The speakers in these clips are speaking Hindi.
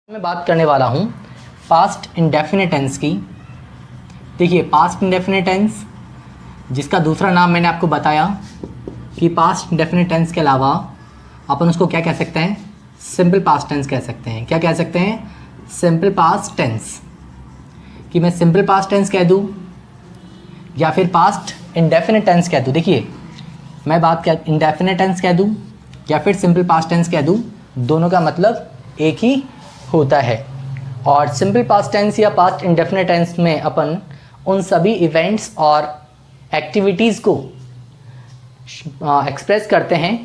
मैं बात करने वाला हूँ पास्ट इंडेफिनिट टेंस की। देखिए, पास्ट इंडेफिनिट टेंस जिसका दूसरा नाम मैंने आपको बताया कि पास्ट इंडेफिनिट टेंस के अलावा अपन उसको क्या कह सकते हैं, सिंपल पास्ट टेंस कह सकते हैं। क्या कह सकते हैं? Simple past tense. कि मैं सिंपल पास्ट टेंस कह दूँ या फिर पास्ट इंडेफिनिट टेंस कह दूँ। देखिए, मैं बात कर इंडेफिनिट टेंस कह दूँ या फिर सिंपल पास्ट टेंस कह दूँ, दोनों का मतलब एक ही होता है। और सिंपल पास्ट टेंस या पास्ट इंडेफिनिट टेंस में अपन उन सभी इवेंट्स और एक्टिविटीज़ को एक्सप्रेस करते हैं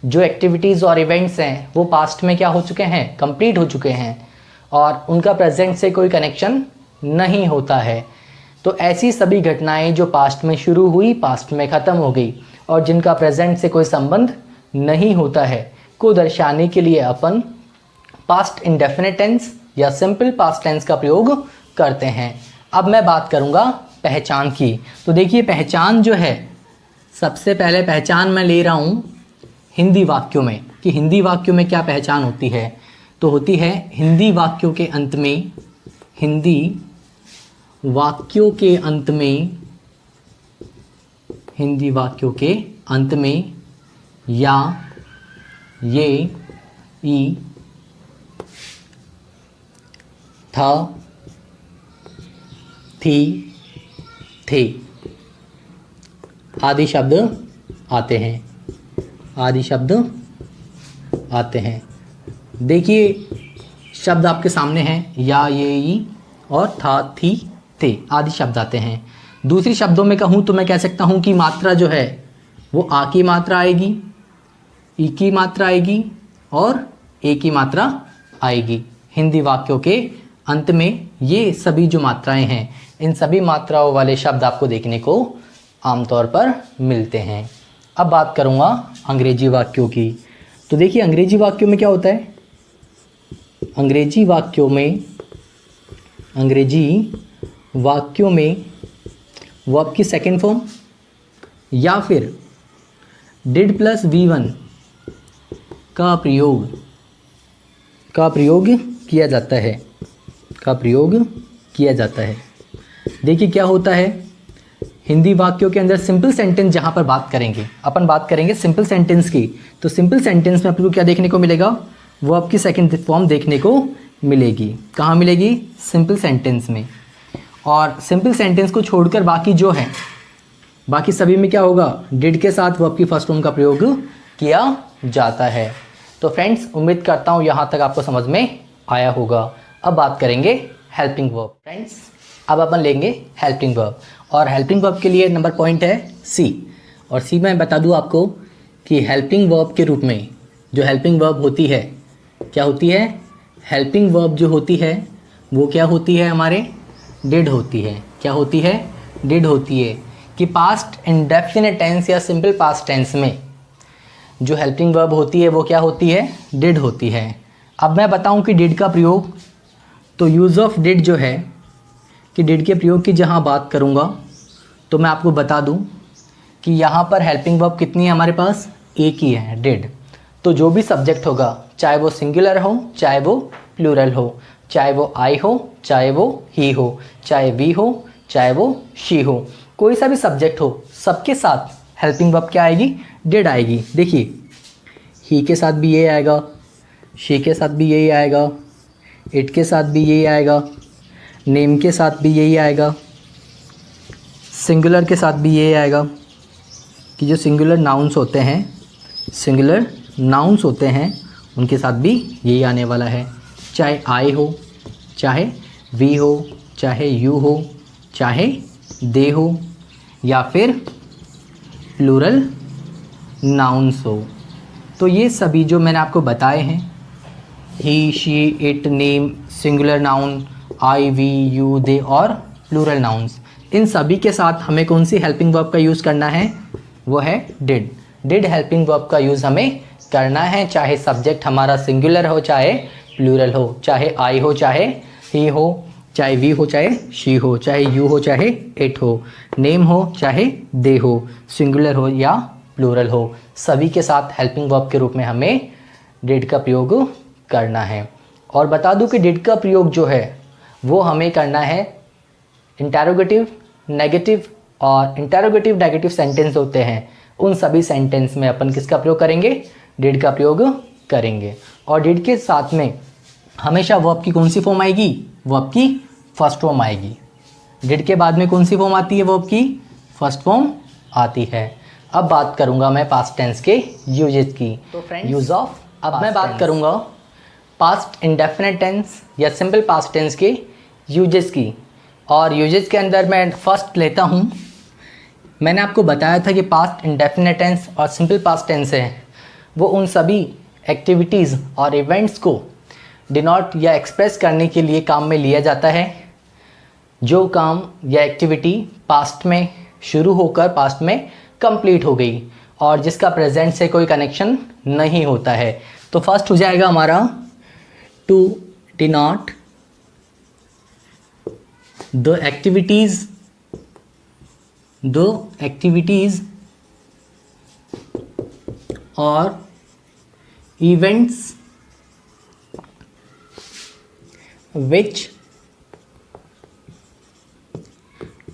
जो एक्टिविटीज़ और इवेंट्स हैं वो पास्ट में क्या हो चुके हैं, कंप्लीट हो चुके हैं और उनका प्रेजेंट से कोई कनेक्शन नहीं होता है। तो ऐसी सभी घटनाएं जो पास्ट में शुरू हुई, पास्ट में ख़त्म हो गई और जिनका प्रेजेंट से कोई संबंध नहीं होता है को दर्शाने के लिए अपन पास्ट इंडेफिनिट टेंस या सिंपल पास्ट टेंस का प्रयोग करते हैं। अब मैं बात करूंगा पहचान की। तो देखिए, पहचान जो है, सबसे पहले पहचान मैं ले रहा हूं हिंदी वाक्यों में कि हिंदी वाक्यों में क्या पहचान होती है। तो होती है हिंदी वाक्यों के अंत में, हिंदी वाक्यों के अंत में, हिंदी वाक्यों के अंत में या, ये, ई, था, थी, थे आदि शब्द आते हैं, आदि शब्द आते हैं। देखिए, शब्द आपके सामने हैं, या, ये, ई और था, थी, थे आदि शब्द आते हैं। दूसरी शब्दों में कहूँ तो मैं कह सकता हूँ कि मात्रा जो है वो आ की मात्रा आएगी, ई की मात्रा आएगी और ए की मात्रा आएगी। हिंदी वाक्यों के अंत में ये सभी जो मात्राएं हैं, इन सभी मात्राओं वाले शब्द आपको देखने को आमतौर पर मिलते हैं। अब बात करूँगा अंग्रेजी वाक्यों की। तो देखिए, अंग्रेजी वाक्यों में क्या होता है, अंग्रेजी वाक्यों में वर्ब की सेकंड फॉर्म या फिर डिड प्लस V1 का प्रयोग किया जाता है। देखिए, क्या होता है, हिंदी वाक्यों के अंदर सिंपल सेंटेंस जहाँ पर बात करेंगे, अपन बात करेंगे सिंपल सेंटेंस की, तो सिंपल सेंटेंस में आपको क्या देखने को मिलेगा, वर्ब की सेकंड फॉर्म देखने को मिलेगी। कहाँ मिलेगी? सिंपल सेंटेंस में। और सिंपल सेंटेंस को छोड़कर बाकी जो है, बाकी सभी में क्या होगा, डिड के साथ वर्ब की फर्स्ट फॉर्म का प्रयोग किया जाता है। तो फ्रेंड्स, उम्मीद करता हूँ यहाँ तक आपको समझ में आया होगा। अब बात करेंगे हेल्पिंग वर्ब। फ्रेंड्स, अब अपन लेंगे हेल्पिंग वर्ब और हेल्पिंग वर्ब के लिए नंबर पॉइंट है सी। और सी में बता दूँ आपको कि हेल्पिंग वर्ब के रूप में जो हेल्पिंग वर्ब होती है, क्या होती है, हेल्पिंग वर्ब जो होती है वो क्या होती है, हमारे डिड होती है। क्या होती है? डिड होती है। कि पास्ट इंडेफिनिट टेंस या सिंपल पास्ट टेंस में जो हेल्पिंग वर्ब होती है वो क्या होती है, डिड होती है। अब मैं बताऊं कि डिड का प्रयोग, तो यूज़ ऑफ डिड जो है, कि डिड के प्रयोग की जहां बात करूंगा तो मैं आपको बता दूं कि यहाँ पर हेल्पिंग वर्ब कितनी है हमारे पास, एक ही है, डिड। तो जो भी सब्जेक्ट होगा, चाहे वो सिंगुलर हो, चाहे वो प्लूरल हो, चाहे वो आई हो, चाहे वो ही हो, चाहे वी हो, चाहे वो शी हो, कोई सा भी सब्जेक्ट हो, सबके साथ हेल्पिंग वर्ब क्या आएगी, डिड आएगी। देखिए, ही के साथ भी ये आएगा, शी के साथ भी यही आएगा, इट के साथ भी यही आएगा, नेम के साथ भी यही आएगा, सिंगुलर के साथ भी यही आएगा। कि जो सिंगुलर नाउन्स होते हैं उनके साथ भी यही आने वाला है। चाहे आई हो, चाहे वी हो, चाहे यू हो, चाहे दे हो या फिर प्लूरल नाउन्स हो। तो ये सभी जो मैंने आपको बताए हैं, he, she, it, name, singular noun, I, we, you, they और प्लूरल नाउन्स, इन सभी के साथ हमें कौन सी हेल्पिंग वर्ब का यूज़ करना है, वो है डिड। डिड हेल्पिंग वर्ब का यूज़ हमें करना है, चाहे सब्जेक्ट हमारा सिंगुलर हो, चाहे प्लूरल हो, चाहे आई हो, चाहे ही हो, चाहे वी हो, चाहे शी हो, चाहे यू हो, चाहे इट हो, नेम हो, चाहे दे हो, सिंगुलर हो या प्लूरल हो, सभी के साथ हेल्पिंग वर्ब के रूप में हमें डिड का प्रयोग करना है। और बता दूं कि डिड का प्रयोग जो है वो हमें करना है इंटरोगेटिव, नेगेटिव और इंटरोगेटिव नेगेटिव सेंटेंस होते हैं, उन सभी सेंटेंस में अपन किसका प्रयोग करेंगे, डिड का प्रयोग करेंगे। और डिड के साथ में हमेशा वर्ब की कौन सी फॉर्म आएगी, वर्ब की फर्स्ट फॉर्म आएगी। डिड के बाद में कौन सी फॉर्म आती है, वर्ब की फर्स्ट फॉर्म आती है। अब बात करूंगा मैं पास्ट टेंस के यूजेस की, तो फ्रेंड्स यूज ऑफ। अब मैं बात करूंगा पास्ट इंडेफिनिट टेंस या सिंपल पास्ट टेंस के यूजेस की। और यूजेस के अंदर मैं फर्स्ट लेता हूं, मैंने आपको बताया था कि पास्ट इंडेफिनिट टेंस और सिंपल पास्ट टेंस है वो उन सभी एक्टिविटीज़ और इवेंट्स को डिनोट या एक्सप्रेस करने के लिए काम में लिया जाता है जो काम या एक्टिविटी पास्ट में शुरू होकर पास्ट में कंप्लीट हो गई और जिसका प्रेजेंट से कोई कनेक्शन नहीं होता है। तो फर्स्ट हो जाएगा हमारा टू डिनोट द एक्टिविटीज और events which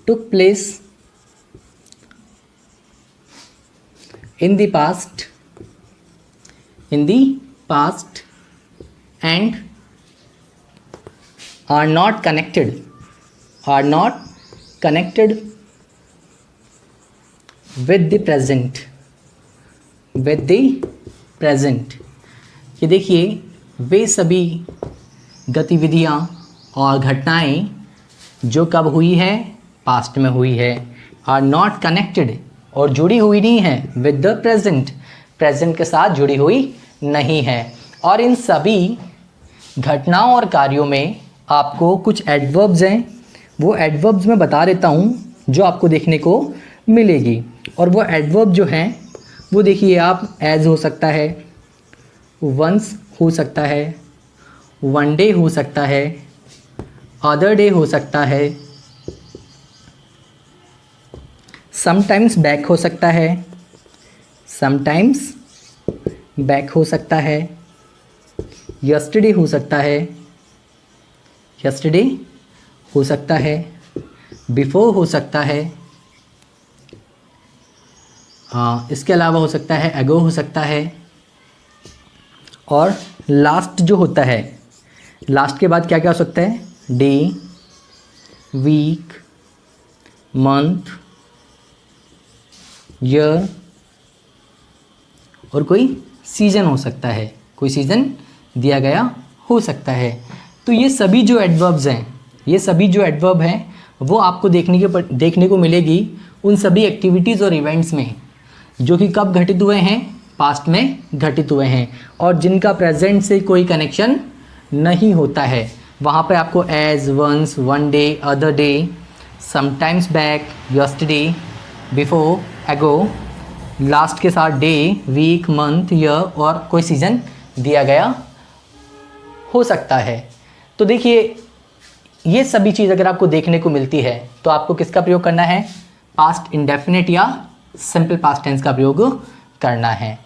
took place in the past and are not connected with the present। ये देखिए वे सभी गतिविधियाँ और घटनाएं जो कब हुई है, पास्ट में हुई है, आर नॉट कनेक्टेड और जुड़ी हुई नहीं है विद द प्रेजेंट के साथ जुड़ी हुई नहीं है। और इन सभी घटनाओं और कार्यों में आपको कुछ एडवर्ब्स हैं, वो एडवर्ब्स मैं बता देता हूँ जो आपको देखने को मिलेगी। और वो एडवर्ब जो हैं वो देखिए आप एज हो सकता है, वंस हो सकता है, वन डे हो सकता है, अदर डे हो सकता है, समटाइम्स बैक हो सकता है, समटाइम्स बैक हो सकता है, यस्टरडे हो सकता है, यस्टरडे हो सकता है, बिफोर हो सकता है, इसके अलावा हो सकता है एगो हो सकता है। और लास्ट जो होता है, लास्ट के बाद क्या क्या हो सकता है, डे, वीक, मंथ, ईयर और कोई सीज़न हो सकता है, कोई सीज़न दिया गया हो सकता है। तो ये सभी जो एडवर्ब्स हैं, ये सभी जो एडवर्ब हैं वो आपको देखने को मिलेगी उन सभी एक्टिविटीज़ और इवेंट्स में जो कि कब घटित हुए हैं, पास्ट में घटित हुए हैं और जिनका प्रेजेंट से कोई कनेक्शन नहीं होता है। वहाँ पे आपको as, once, one day, other day, sometimes back, yesterday, before, ago, last के साथ डे, वीक, मंथ, ईयर और कोई सीज़न दिया गया हो सकता है। तो देखिए ये सभी चीज़ अगर आपको देखने को मिलती है तो आपको किसका प्रयोग करना है, पास्ट इंडेफिनिट या सिंपल पास्ट टेंस का प्रयोग करना है।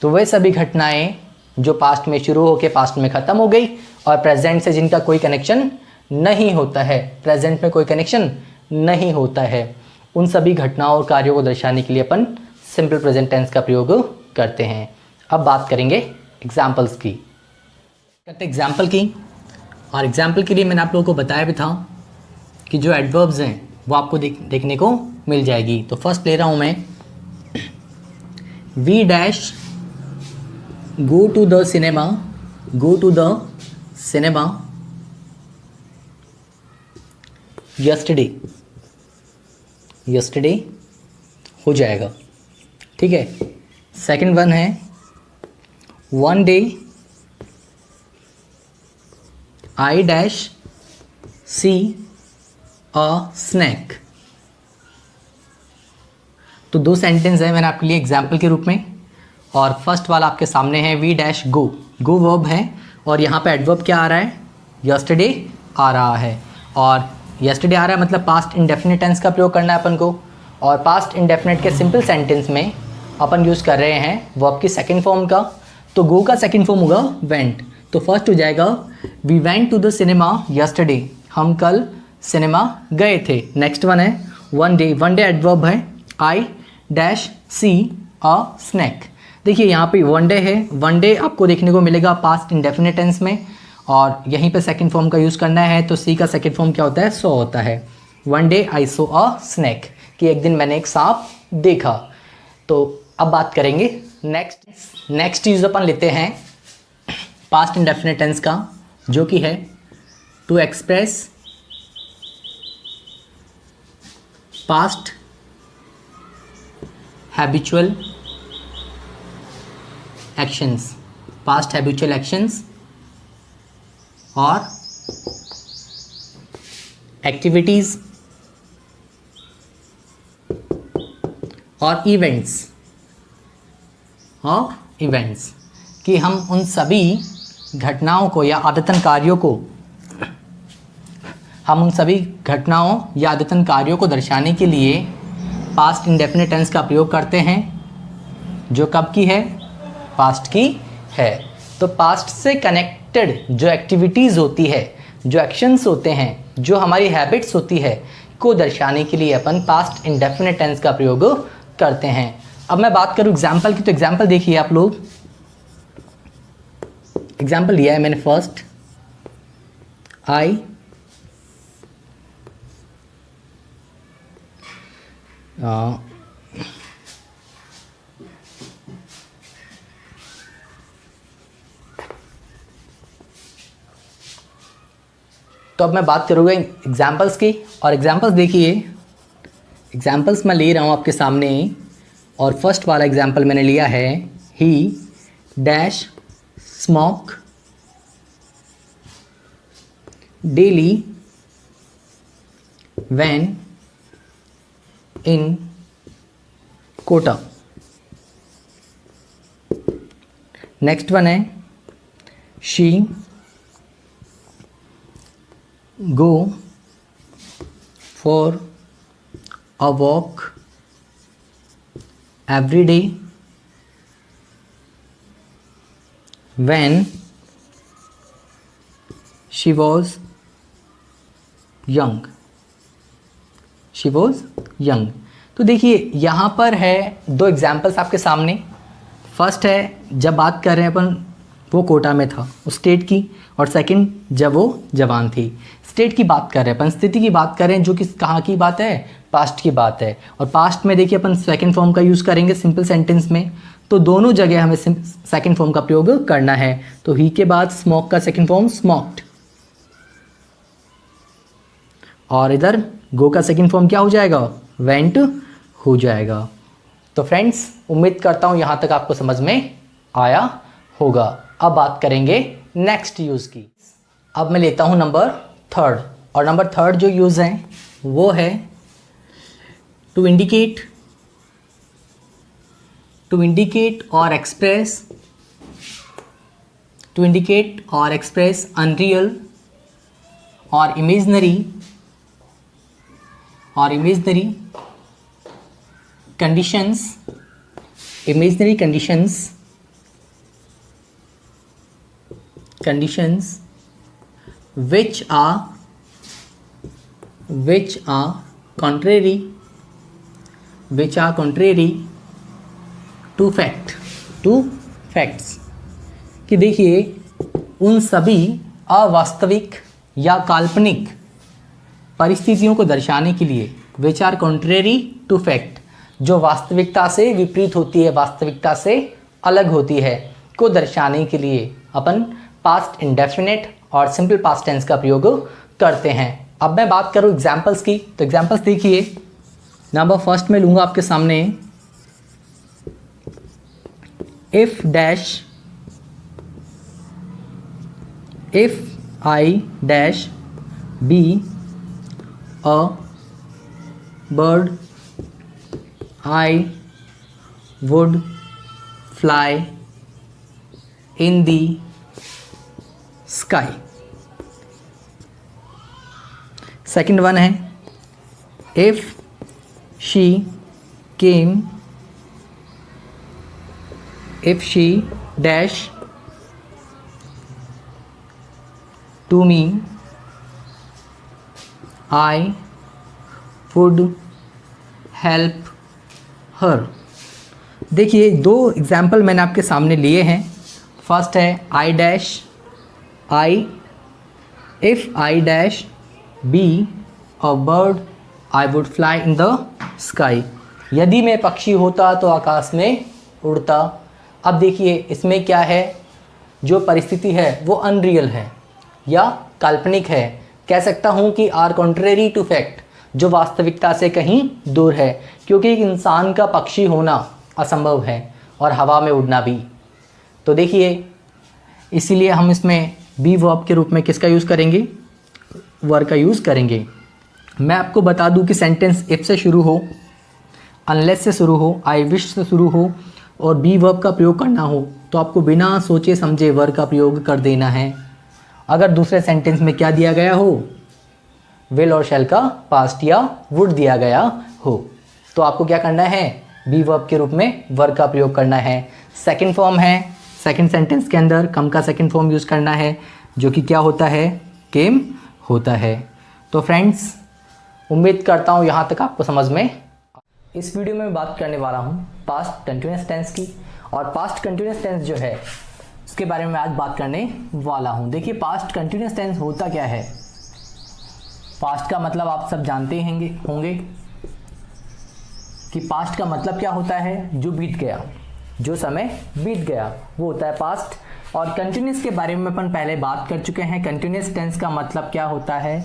तो वह सभी घटनाएं जो पास्ट में शुरू होकर पास्ट में ख़त्म हो गई और प्रेजेंट से जिनका कोई कनेक्शन नहीं होता है, प्रेजेंट में कोई कनेक्शन नहीं होता है, उन सभी घटनाओं और कार्यों को दर्शाने के लिए अपन सिंपल प्रेजेंट टेंस का प्रयोग करते हैं। अब बात करेंगे एग्जाम्पल्स की, करते एग्जाम्पल की। और एग्जाम्पल के लिए मैंने आप लोगों को बताया भी था कि जो एडवर्ब्स हैं वो आपको देखने को मिल जाएगी। तो फर्स्ट ले रहा हूँ मैं, we dash go to the cinema yesterday हो जाएगा, ठीक है। सेकंड वन है, one day I dash see a snack. तो दो सेंटेंस है मैंने आपके लिए एग्जाम्पल के रूप में। और फर्स्ट वाला आपके सामने है, we dash go, go verb है और यहाँ पे एडवर्ब क्या आ रहा है, यस्टरडे आ रहा है। और यस्टरडे आ रहा है मतलब पास्ट इंडेफिनिट टेंस का प्रयोग करना है अपन को। और पास्ट इंडेफिनिट के सिंपल सेंटेंस में अपन यूज़ कर रहे हैं वर्ब की सेकंड फॉर्म का। तो गो का सेकंड फॉर्म होगा वेंट। तो फर्स्ट हो जाएगा we went to the cinema yesterday, हम कल सिनेमा गए थे। नेक्स्ट वन है वन डे एडवर्ब है, I dash see a snack. देखिए यहाँ पे वन डे है, वन डे आपको देखने को मिलेगा पास्ट इंडेफिनिट टेंस में, और यहीं पे सेकंड फॉर्म का यूज़ करना है, तो सी का सेकंड फॉर्म क्या होता है, सो होता है। One day I saw a snack, कि एक दिन मैंने एक सांप देखा। तो अब बात करेंगे नेक्स्ट यूज अपन लेते हैं पास्ट इंडेफिनिट टेंस का, जो कि है to express past habitual actions, past habitual actions और एक्टिविटीज और इवेंट्स कि हम उन सभी घटनाओं को या आदतन कार्यों को दर्शाने के लिए पास्ट इंडेफिनिट टेंस का प्रयोग करते हैं, जो कब की है, पास्ट की है। तो पास्ट से कनेक्टेड जो एक्टिविटीज़ होती है, जो एक्शंस होते हैं, जो हमारी हैबिट्स होती है, को दर्शाने के लिए अपन पास्ट इंडेफिनिट टेंस का प्रयोग करते हैं। अब मैं बात करूँ एग्जाम्पल की, तो एग्जाम्पल देखिए आप लोग, एग्जाम्पल लिया है मैंने फर्स्ट, आई तो अब मैं बात करूँगा एग्जाम्पल्स की, और एग्जाम्पल्स देखिए, एग्जाम्पल्स मैं ले रहा हूँ आपके सामने, और फर्स्ट वाला एग्जाम्पल मैंने लिया है, he dash smoke daily when in Kota. Next one है she go for a walk every day when she was young। तो देखिए यहाँ पर है दो एग्जाम्पल्स आपके सामने। फर्स्ट है जब बात कर रहे हैं अपन, वो कोटा में था उस स्टेट की, और सेकंड जब वो जवान थी। स्टेट की बात कर रहे हैं अपन, स्थिति की बात कर रहे हैं, जो कि कहाँ की बात है, पास्ट की बात है। और पास्ट में देखिए अपन सेकंड फॉर्म का यूज़ करेंगे सिंपल सेंटेंस में, तो दोनों जगह हमें सेकंड फॉर्म का प्रयोग करना है। तो ही के बाद स्मोक का सेकंड फॉर्म स्मोक्ड, और इधर गो का सेकंड फॉर्म क्या हो जाएगा, वेंट हो जाएगा। तो फ्रेंड्स, उम्मीद करता हूँ यहाँ तक आपको समझ में आया होगा। अब बात करेंगे नेक्स्ट यूज़ की। अब मैं लेता हूँ नंबर थर्ड, और नंबर थर्ड जो यूज़ है वो है टू इंडिकेट और एक्सप्रेस अनरियल और imaginary conditions which are contrary to facts। कि देखिए उन सभी अवास्तविक या काल्पनिक परिस्थितियों को दर्शाने के लिए which are contrary to fact, जो वास्तविकता से विपरीत होती है, वास्तविकता से अलग होती है, को दर्शाने के लिए अपन पास्ट इंडेफिनिट और सिंपल पास्ट टेंस का प्रयोग करते हैं। अब मैं बात करूँ एग्जाम्पल्स की, तो एग्जाम्पल्स देखिए, नंबर फर्स्ट में लूँगा आपके सामने, if I dash be a bird I would fly in the sky. Second one है if she dash to me, I would help her. देखिए दो एग्जाम्पल मैंने आपके सामने लिए हैं। फर्स्ट है I dash I, if I dash be a bird I would fly in the sky. यदि मैं पक्षी होता तो आकाश में उड़ता। अब देखिए इसमें क्या है, जो परिस्थिति है वो अनरियल है या काल्पनिक है। कह सकता हूँ कि आर कॉन्ट्रेरी टू फैक्ट, जो वास्तविकता से कहीं दूर है, क्योंकि एक इंसान का पक्षी होना असंभव है और हवा में उड़ना भी। तो देखिए इसीलिए हम इसमें बी वर्ब के रूप में किसका यूज़ करेंगे, वर का यूज़ करेंगे। मैं आपको बता दूं कि सेंटेंस इफ से शुरू हो, अनलेस से शुरू हो, आई विश से शुरू हो और बी वर्ब का प्रयोग करना हो तो आपको बिना सोचे समझे वर का प्रयोग कर देना है। अगर दूसरे सेंटेंस में क्या दिया गया हो, विल और शैल का पास्ट या वुड दिया गया हो, तो आपको क्या करना है, बी वर्ब के रूप में वर का प्रयोग करना है। सेकंड फॉर्म है, सेकंड सेंटेंस के अंदर कम का सेकंड फॉर्म यूज़ करना है, जो कि क्या होता है, केम होता है। तो फ्रेंड्स उम्मीद करता हूँ यहाँ तक आपको समझ में। इस वीडियो में मैं बात करने वाला हूँ पास्ट कंटिन्यूअस टेंस की, और पास्ट कंटिन्यूअस टेंस जो है उसके बारे में आज बात करने वाला हूँ। देखिए पास्ट कंटिन्यूअस टेंस होता क्या है। पास्ट का मतलब आप सब जानते होंगे कि पास्ट का मतलब क्या होता है, जो बीत गया, जो समय बीत गया वो होता है पास्ट। और कंटिन्यूअस के बारे में अपन पहले बात कर चुके हैं। कंटिन्यूअस टेंस का मतलब क्या होता है,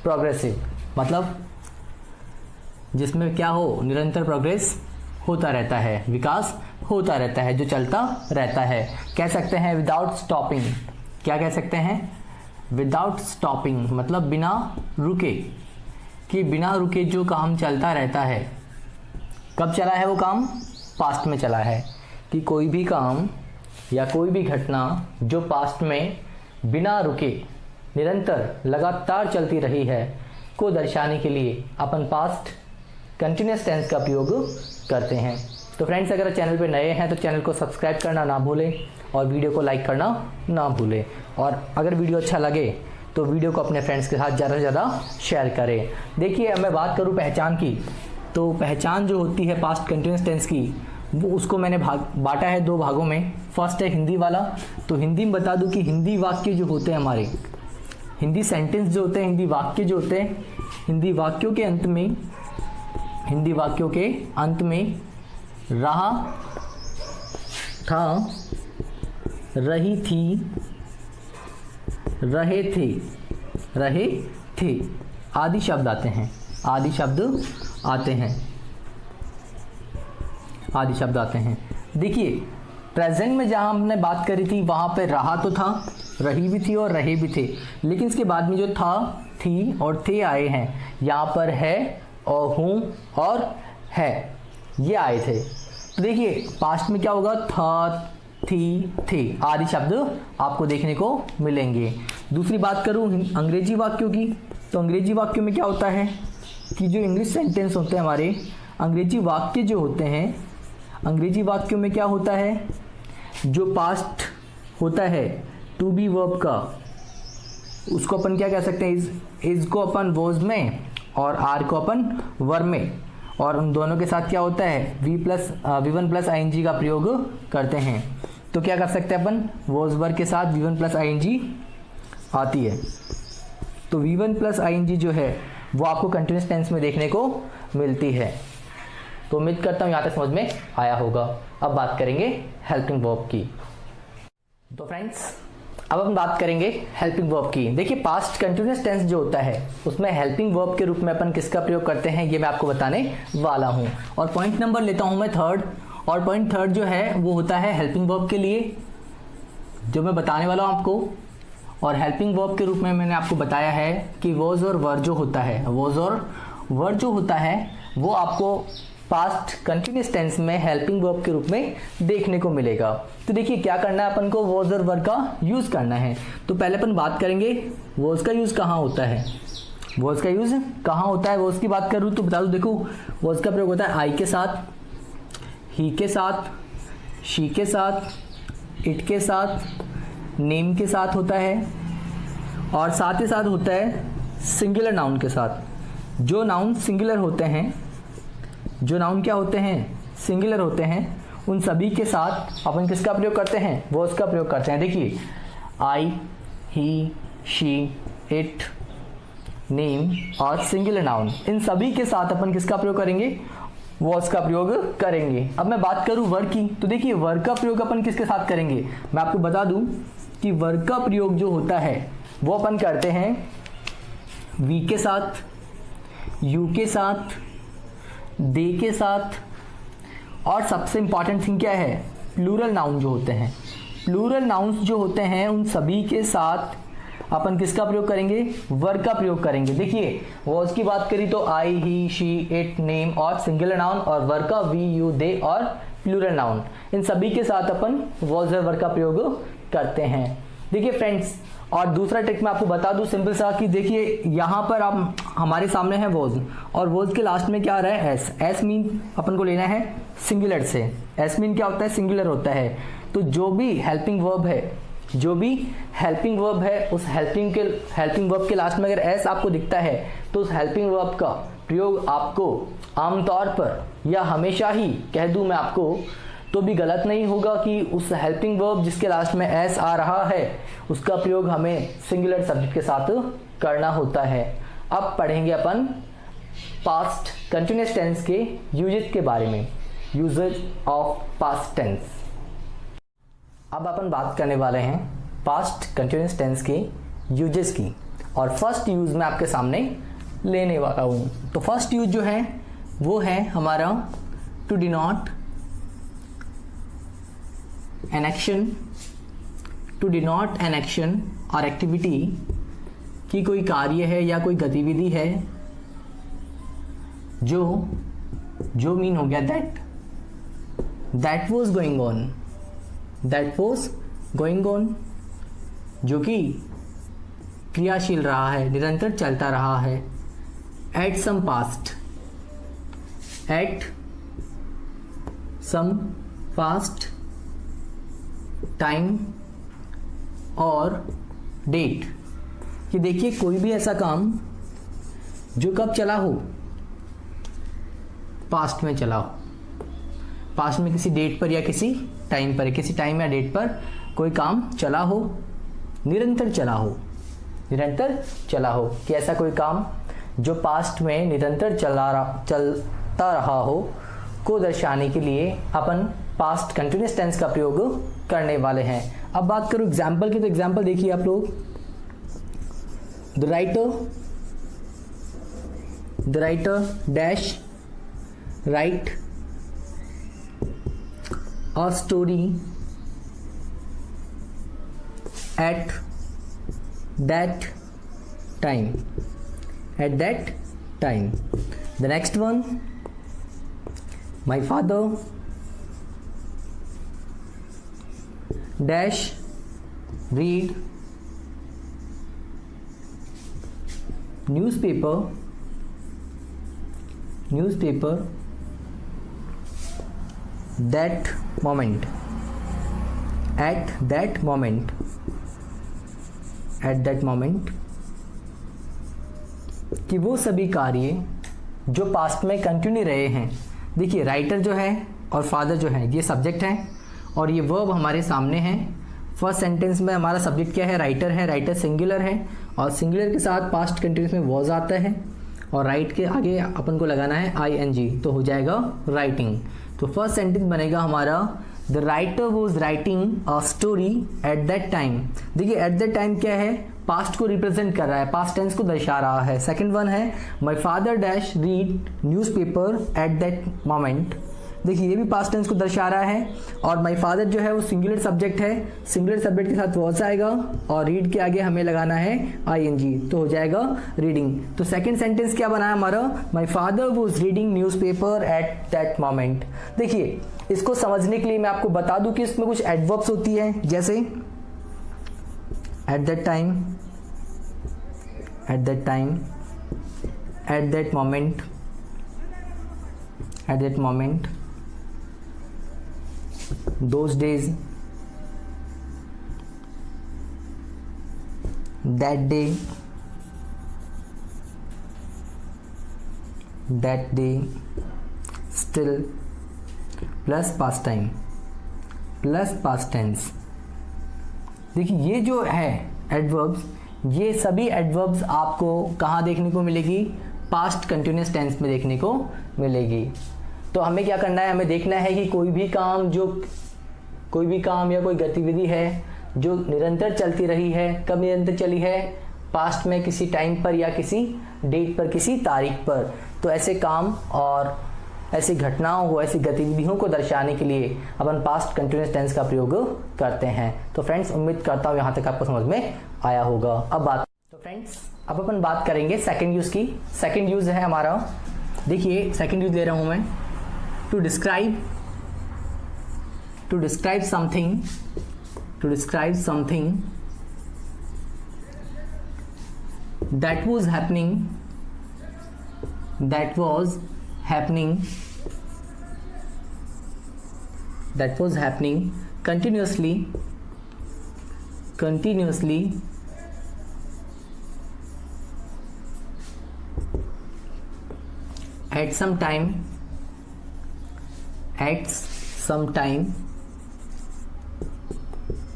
प्रोग्रेसिव, मतलब जिसमें क्या हो, निरंतर प्रोग्रेस होता रहता है, विकास होता रहता है, जो चलता रहता है। कह सकते हैं विदाउट स्टॉपिंग। क्या कह सकते हैं, विदाउट स्टॉपिंग, मतलब बिना रुके, कि बिना रुके जो काम चलता रहता है। कब चला है वो काम, पास्ट में चला है। कि कोई भी काम या कोई भी घटना जो पास्ट में बिना रुके निरंतर लगातार चलती रही है को दर्शाने के लिए अपन पास्ट कंटिन्यूअस टेंस का प्रयोग करते हैं। तो फ्रेंड्स अगर चैनल पे नए हैं तो चैनल को सब्सक्राइब करना ना भूलें और वीडियो को लाइक करना ना भूलें, और अगर वीडियो अच्छा लगे तो वीडियो को अपने फ्रेंड्स के साथ ज़्यादा से ज़्यादा शेयर करें। देखिए अब मैं बात करूँ पहचान की, तो पहचान जो होती है पास्ट कंटिन्यूअस टेंस की, वो उसको मैंने बांटा है दो भागों में। फर्स्ट है हिंदी वाला। तो हिंदी में बता दूं कि हिंदी वाक्य जो होते हैं हमारे, हिंदी सेंटेंस जो होते हैं, हिंदी वाक्य जो होते हैं, हिंदी वाक्यों के अंत में, हिंदी वाक्यों के अंत में रहा, था, रही थी, रहे थे आदि शब्द आते हैं, आदि शब्द आते हैं। देखिए प्रेजेंट में जहाँ हमने बात करी थी वहाँ पे रहा तो था, रही भी थी और रहे भी थे, लेकिन इसके बाद में जो था, थी और थे आए हैं। यहाँ पर है और हूँ और है ये आए थे। तो देखिए पास्ट में क्या होगा, था, थी, थे आदि शब्द आपको देखने को मिलेंगे। दूसरी बात करूँ अंग्रेजी वाक्यों की, तो अंग्रेजी वाक्यों में क्या होता है कि जो इंग्लिश सेंटेंस होते हैं हमारे, अंग्रेजी वाक्य जो होते हैं, अंग्रेजी वाक्यों में क्या होता है, जो पास्ट होता है टू बी वर्ब का, उसको अपन क्या कह सकते हैं, इज को अपन वॉज में और आर को अपन वर में, और उन दोनों के साथ क्या होता है, V1 प्लस ING का प्रयोग करते हैं। तो क्या कर सकते हैं अपन, वॉज वर के साथ V1 प्लस ING आती है। तो V1 प्लस ING जो है वो आपको कंटिन्यूअस टेंस में देखने को मिलती है। तो उम्मीद करता हूँ यहाँ तक समझ में आया होगा। अब बात करेंगे हेल्पिंग वर्ब की। तो फ्रेंड्स अब हम बात करेंगे हेल्पिंग वर्ब की। देखिए पास्ट कंटिन्यूअस टेंस जो होता है उसमें हेल्पिंग वर्ब के रूप में अपन किसका प्रयोग करते हैं ये मैं आपको बताने वाला हूँ। और पॉइंट नंबर लेता हूँ मैं थर्ड, और पॉइंट थर्ड जो है वो होता है हेल्पिंग वर्ब के लिए, जो मैं बताने वाला हूँ आपको। और हेल्पिंग वर्ब के रूप में मैंने आपको बताया है कि वॉज और वर जो होता है, वॉज और वर जो होता है वो आपको पास्ट कंटिन्यूअस टेंस में हेल्पिंग वर्ब के रूप में देखने को मिलेगा। तो देखिए क्या करना है अपन को, वॉज और वर का यूज़ करना है। तो पहले अपन बात करेंगे वॉज का यूज़ कहाँ होता है, वॉज का यूज़ कहाँ होता है। वॉज की बात करूँ तो बता दूँ, देखो वॉज का प्रयोग होता है आई के साथ, ही के साथ, शी के साथ, इट के साथ, नेम के साथ होता है और साथ ही साथ होता है सिंगुलर नाउन के साथ। जो नाउन सिंगुलर होते हैं, जो नाउन क्या होते हैं, सिंगुलर होते हैं, उन सभी के साथ अपन किसका प्रयोग करते हैं, वॉज का प्रयोग करते हैं। देखिए आई, ही, शी, इट, नेम और सिंगुलर नाउन, इन सभी के साथ अपन किसका प्रयोग करेंगे, वॉज का प्रयोग करेंगे। अब मैं बात करूं वर्ग की, तो देखिए वर्ग का प्रयोग अपन किसके साथ करेंगे। मैं आपको बता दूं कि वर्ग का प्रयोग जो होता है वो अपन करते हैं वी के साथ, यू के साथ, दे के साथ, और सबसे इंपॉर्टेंट थिंग क्या है, प्लूरल नाउन जो होते हैं। प्लूरल नाउन्स जो होते हैं उन सभी के साथ अपन किसका प्रयोग करेंगे, वर्ग का प्रयोग करेंगे। देखिए वॉज की बात करी तो आई, ही, शी, इट, नेम और सिंगुलर नाउन, और वर्ग का वी, यू, दे और प्लूरल नाउन, इन सभी के साथ अपन वॉज और वर्ग का प्रयोग करते हैं। देखिए फ्रेंड्स, और दूसरा ट्रिक मैं आपको बता दूं सिंपल सा कि देखिए यहाँ पर आप हमारे सामने है वॉज, और वॉज के लास्ट में क्या आ रहा है, एस। एस मीन अपन को लेना है सिंगुलर से। एस मीन क्या होता है, सिंगुलर होता है। तो जो भी हेल्पिंग वर्ब है, जो भी हेल्पिंग वर्ब है, उस हेल्पिंग वर्ब के लास्ट में अगर एस आपको दिखता है तो उस हेल्पिंग वर्ब का प्रयोग आपको आमतौर पर, या हमेशा ही कह दूं मैं आपको, तो भी गलत नहीं होगा कि उस हेल्पिंग वर्ब जिसके लास्ट में एस आ रहा है उसका प्रयोग हमें सिंगुलर सब्जेक्ट के साथ करना होता है। अब पढ़ेंगे अपन पास्ट कंटिन्यूअस टेंस के यूजेस के बारे में, यूजेज ऑफ पास्ट टेंस। अब अपन बात करने वाले हैं पास्ट कंटिन्यूअस टेंस के यूजेस की, और फर्स्ट यूज मैं आपके सामने लेने वाला हूँ। तो फर्स्ट यूज जो है वो है हमारा to denote an action, to denote an action और एक्टिविटी, कि कोई कार्य है या कोई गतिविधि है जो मीन हो गया that was going on, that was going on, जो कि क्रियाशील रहा है, निरंतर चलता रहा है। At some past, at some past time और डेट, कि देखिए कोई भी ऐसा काम जो कब चला हो, पास्ट में चला हो, पास्ट में किसी डेट पर या किसी टाइम पर, किसी टाइम या डेट पर कोई काम चला हो, निरंतर चला हो, निरंतर चला हो, कि ऐसा कोई काम जो पास्ट में निरंतर चलता रहा हो को दर्शाने के लिए अपन पास्ट कंटिन्यूअस टेंस का प्रयोग करने वाले हैं। अब बात करूं एग्जाम्पल की, तो एग्जाम्पल देखिए आप लोग, the writer dash right a story at that time, at that time. The next one, my father dash read newspaper that moment, at that moment, at that moment, कि वो सभी कार्य जो पास्ट में कंटिन्यू रहे हैं। देखिए राइटर जो है और फादर जो है ये सब्जेक्ट है, और ये वर्ब हमारे सामने है। फर्स्ट सेंटेंस में हमारा सब्जेक्ट क्या है, राइटर है, राइटर सिंगुलर है, और सिंगुलर के साथ पास्ट कंटिन्यूस में वॉज आता है, और राइट के आगे अपन को लगाना है ING, तो हो जाएगा राइटिंग। तो फर्स्ट सेंटेंस बनेगा हमारा the writer was writing a story at that time. देखिए एट दैट टाइम क्या है, पास्ट को रिप्रेजेंट कर रहा है, पास्ट टेंस को दर्शा रहा है। सेकंड वन है my father dash read newspaper eight that moment. देखिए ये भी पास्ट टेंस को दर्शा रहा है, और माय फादर जो है वो सिंगुलर सब्जेक्ट है, सिंगुलर सब्जेक्ट के साथ वॉज आएगा, और रीड के आगे हमें लगाना है ING, तो हो जाएगा रीडिंग। तो सेकंड सेंटेंस क्या बना है हमारा, my father was reading newspaper eight that moment. देखिए इसको समझने के लिए मैं आपको बता दूं कि इसमें कुछ एडवर्ब्स होती है, जैसे at that time, at that time, at that moment, at that moment, those days, that day, still, plus past time plus past tense. देखिए ये जो है एडवर्ब्स, ये सभी एडवर्ब्स आपको कहाँ देखने को मिलेगी? पास्ट कंटिन्यूस टेंस में देखने को मिलेगी। तो हमें क्या करना है? हमें देखना है कि कोई भी काम या कोई गतिविधि है जो निरंतर चलती रही है। कब निरंतर चली है? पास्ट में, किसी टाइम पर या किसी डेट पर, किसी तारीख पर। तो ऐसे काम और ऐसी घटनाओं को, ऐसी गतिविधियों को दर्शाने के लिए अपन पास्ट कंटिन्यूस टेंस का प्रयोग करते हैं। तो फ्रेंड्स, उम्मीद करता हूँ यहाँ तक आपको समझ में आया होगा। तो फ्रेंड्स, अब अपन बात करेंगे सेकंड यूज की। सेकंड यूज है हमारा, देखिए सेकंड यूज ले रहा हूँ मैं, to describe something that was happening continuously at some time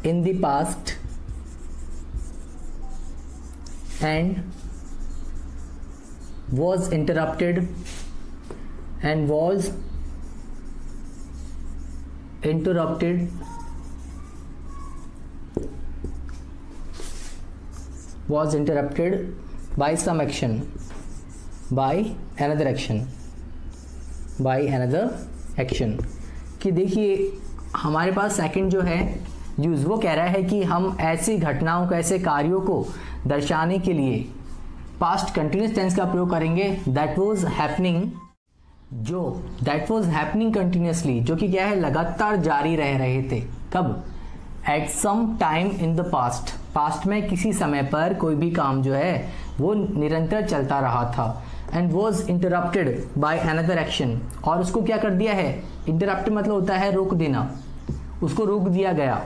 in the past and was interrupted by some action, by another action। कि देखिए हमारे पास सेकंड जो है यूज, वो कह रहा है कि हम ऐसी घटनाओं को, ऐसे कार्यों को दर्शाने के लिए पास्ट कंटिन्यूस टेंस का प्रयोग करेंगे। दैट वाज हैपनिंग कंटिन्यूसली, जो कि क्या है? लगातार जारी रह रहे थे। कब? At some time in the past में किसी समय पर कोई भी काम जो है वो निरंतर चलता रहा था। And was interrupted by another action, और उसको क्या कर दिया है? इंटरप्टेड मतलब होता है रोक देना, उसको रोक दिया गया।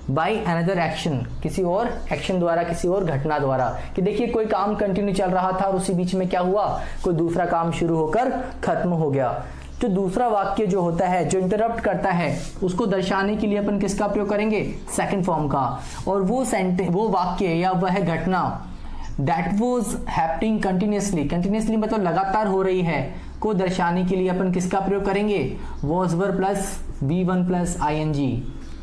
बाय अनदर एक्शन, किसी और एक्शन द्वारा, किसी और घटना द्वारा। कि देखिए कोई काम कंटिन्यू चल रहा था और उसी बीच में क्या हुआ? कोई दूसरा काम शुरू होकर खत्म हो गया। तो दूसरा वाक्य जो होता है, जो इंटरप्ट करता है, उसको दर्शाने के लिए अपन किसका प्रयोग करेंगे? सेकंड फॉर्म का। और वो वाक्य या वह घटना दैट वॉज हैपनिंग कंटिन्यूसली मतलब लगातार हो रही है, को दर्शाने के लिए अपन किसका प्रयोग करेंगे? Was verb plus V1 plus ing,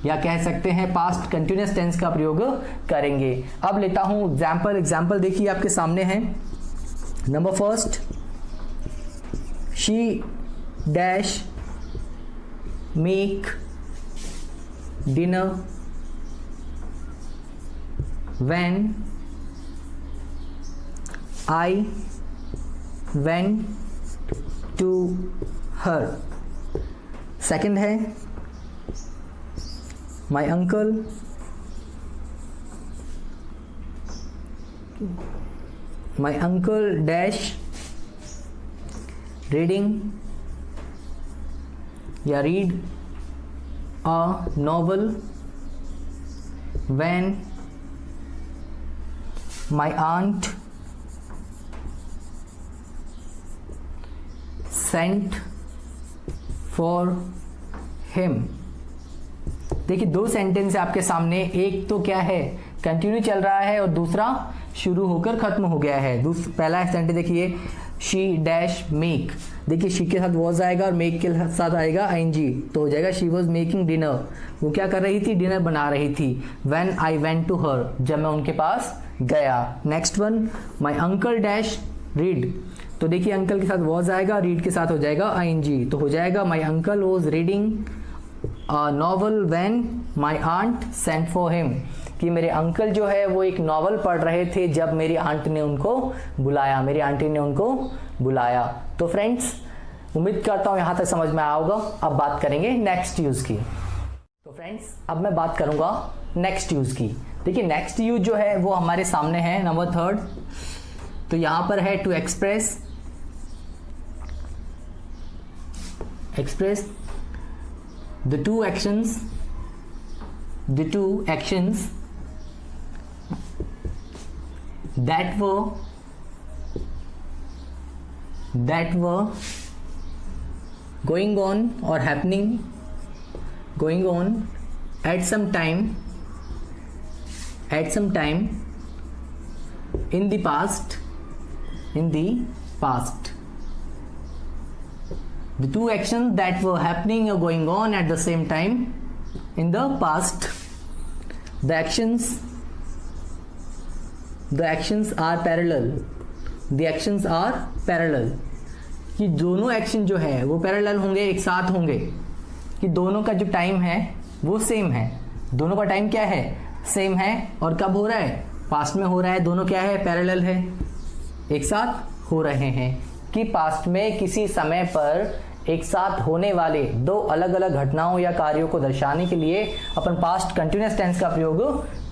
या कह सकते हैं पास्ट कंटिन्यूस टेंस का प्रयोग करेंगे। अब लेता हूं एग्जाम्पल देखिए आपके सामने है। Number first, she dash make dinner when I went to her. Second है, my uncle dash reading या read a novel when my aunt sent for him। देखिए दो सेंटेंस है आपके सामने, एक तो क्या है? कंटिन्यू चल रहा है और दूसरा शुरू होकर खत्म हो गया है। पहला सेंटेंस देखिए, शी डैश मेक, देखिए शी के साथ वॉज आएगा और मेक के साथ आएगा ing, तो हो जाएगा शी वॉज मेकिंग डिनर, वो क्या कर रही थी? डिनर बना रही थी। When I went to her, जब मैं उनके पास गया। Next one, my uncle dash read, तो देखिए अंकल के साथ वॉज आएगा, रीड के साथ हो जाएगा ing, तो हो जाएगा my uncle was reading novel when my aunt sent for him, कि मेरे अंकल जो है वो एक नॉवल पढ़ रहे थे जब मेरी आंटी ने उनको बुलाया। तो फ्रेंड्स, उम्मीद करता हूँ यहाँ तक समझ में आया होगा। अब बात करेंगे नेक्स्ट यूज की। तो फ्रेंड्स, अब मैं बात करूंगा नेक्स्ट यूज की। देखिए नेक्स्ट यूज जो है वो हमारे सामने है, नंबर थर्ड। तो यहां पर है to express the two actions that were going on or happening, going on at some time in the past. The two actions that were happening or going on at the same time in the past, the actions are parallel. The actions are parallel. कि दोनों एक्शन जो है वो पैरेलल होंगे, एक साथ होंगे, कि दोनों का जो टाइम है वो सेम है, दोनों का टाइम क्या है, सेम है, और कब हो रहा है, पास्ट में हो रहा है, दोनों क्या है, पैरेलल है, एक साथ हो रहे हैं। कि पास्ट में किसी समय पर एक साथ होने वाले दो अलग अलग घटनाओं या कार्यों को दर्शाने के लिए अपन पास्ट कंटिन्यूअस टेंस का प्रयोग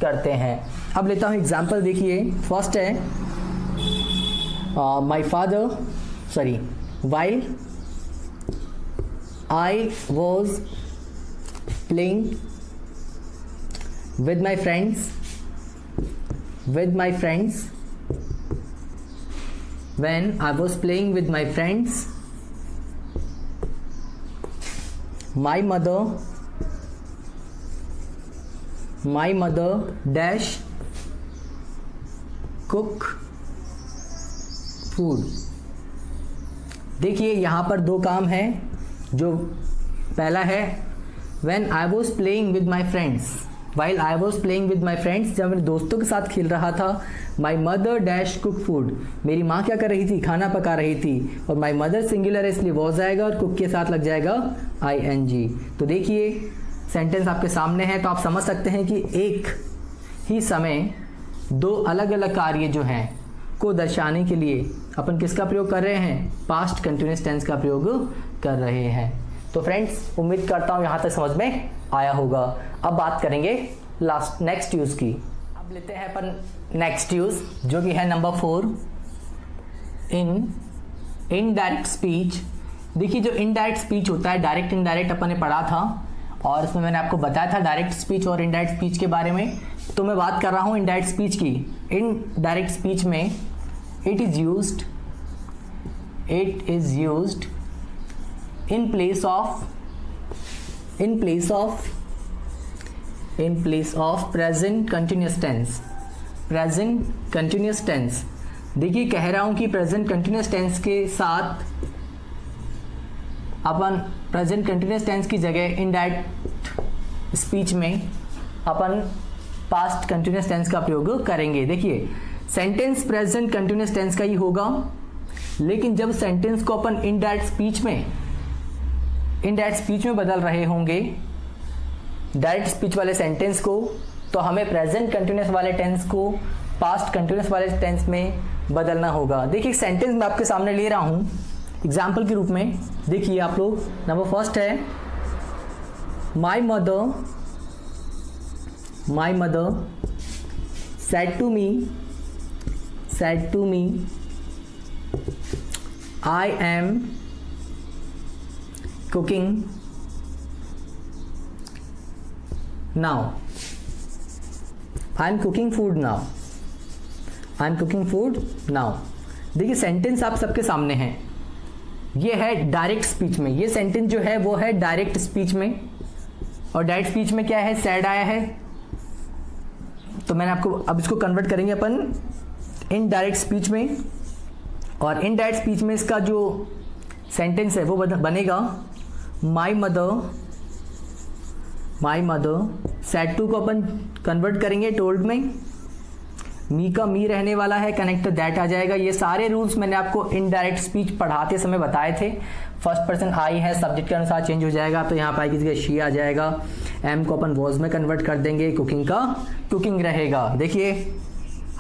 करते हैं। अब लेता हूं एग्जांपल, देखिए फर्स्ट है while I was playing with my friends, when I was playing with my friends, my mother dash cook food। देखिए यहाँ पर दो काम है। जो पहला है when I was playing with my friends, while I was playing with my friends, जब मेरे दोस्तों के साथ खेल रहा था, my mother dash cook food, मेरी माँ क्या कर रही थी, खाना पका रही थी, और my mother सिंगुलर है इसलिए was आएगा और cook के साथ लग जाएगा ing। तो देखिए सेंटेंस आपके सामने है, तो आप समझ सकते हैं कि एक ही समय दो अलग अलग कार्य जो हैं को दर्शाने के लिए अपन किसका प्रयोग कर रहे हैं, पास्ट कंटिन्यूअस टेंस का प्रयोग कर रहे हैं। तो फ्रेंड्स उम्मीद करता हूँ यहाँ तक समझ में आया होगा। अब बात करेंगे नेक्स्ट यूज की। अब लेते हैं अपन नेक्स्ट यूज जो कि है नंबर 4, इनडायरेक्ट स्पीच। देखिए जो इनडायरेक्ट स्पीच होता है, डायरेक्ट इनडायरेक्ट अपन ने पढ़ा था और इसमें मैंने आपको बताया था डायरेक्ट स्पीच और इनडायरेक्ट स्पीच के बारे में। तो मैं बात कर रहा हूँ इनडायरेक्ट स्पीच की। इनडायरेक्ट स्पीच में it is used in place of present continuous tense। देखिए कह रहा हूं कि प्रेजेंट कंटिन्यूअस टेंस के साथ अपन प्रेजेंट कंटिन्यूअस टेंस की जगह इनडायरेक्ट स्पीच में अपन पास्ट कंटिन्यूअस टेंस का प्रयोग करेंगे। देखिए सेंटेंस प्रेजेंट कंटिन्यूअस टेंस का ही होगा, लेकिन जब सेंटेंस को अपन इनडायरेक्ट स्पीच में बदल रहे होंगे, डायरेक्ट स्पीच वाले सेंटेंस को, तो हमें प्रेजेंट कंटिन्यूअस वाले टेंस को पास्ट कंटिन्यूअस वाले टेंस में बदलना होगा। देखिए एक सेंटेंस मैं आपके सामने ले रहा हूं एग्जाम्पल के रूप में। देखिए आप लोग, नंबर फर्स्ट है my mother said to me I am cooking now, I am cooking food now। देखिए सेंटेंस आप सबके सामने है, ये है डायरेक्ट स्पीच में, ये सेंटेंस जो है वो है डायरेक्ट स्पीच में, और डायरेक्ट स्पीच में क्या है, सैड आया है। तो मैंने आपको अब इसको कन्वर्ट करेंगे अपन इनडायरेक्ट स्पीच में, और इनडायरेक्ट स्पीच में इसका जो सेंटेंस है वो बनेगा माई मदर सैड टू को अपन कन्वर्ट करेंगे टोल्ड में, मी का मी रहने वाला है, कनेक्ट दैट आ जाएगा। ये सारे रूल्स मैंने आपको इनडायरेक्ट स्पीच पढ़ाते समय बताए थे। फर्स्ट पर्सन आई है, सब्जेक्ट के अनुसार चेंज हो जाएगा, तो यहाँ पर किसी का शी आ जाएगा, एम को अपन वॉज में कन्वर्ट कर देंगे, कुकिंग का कुकिंग रहेगा। देखिए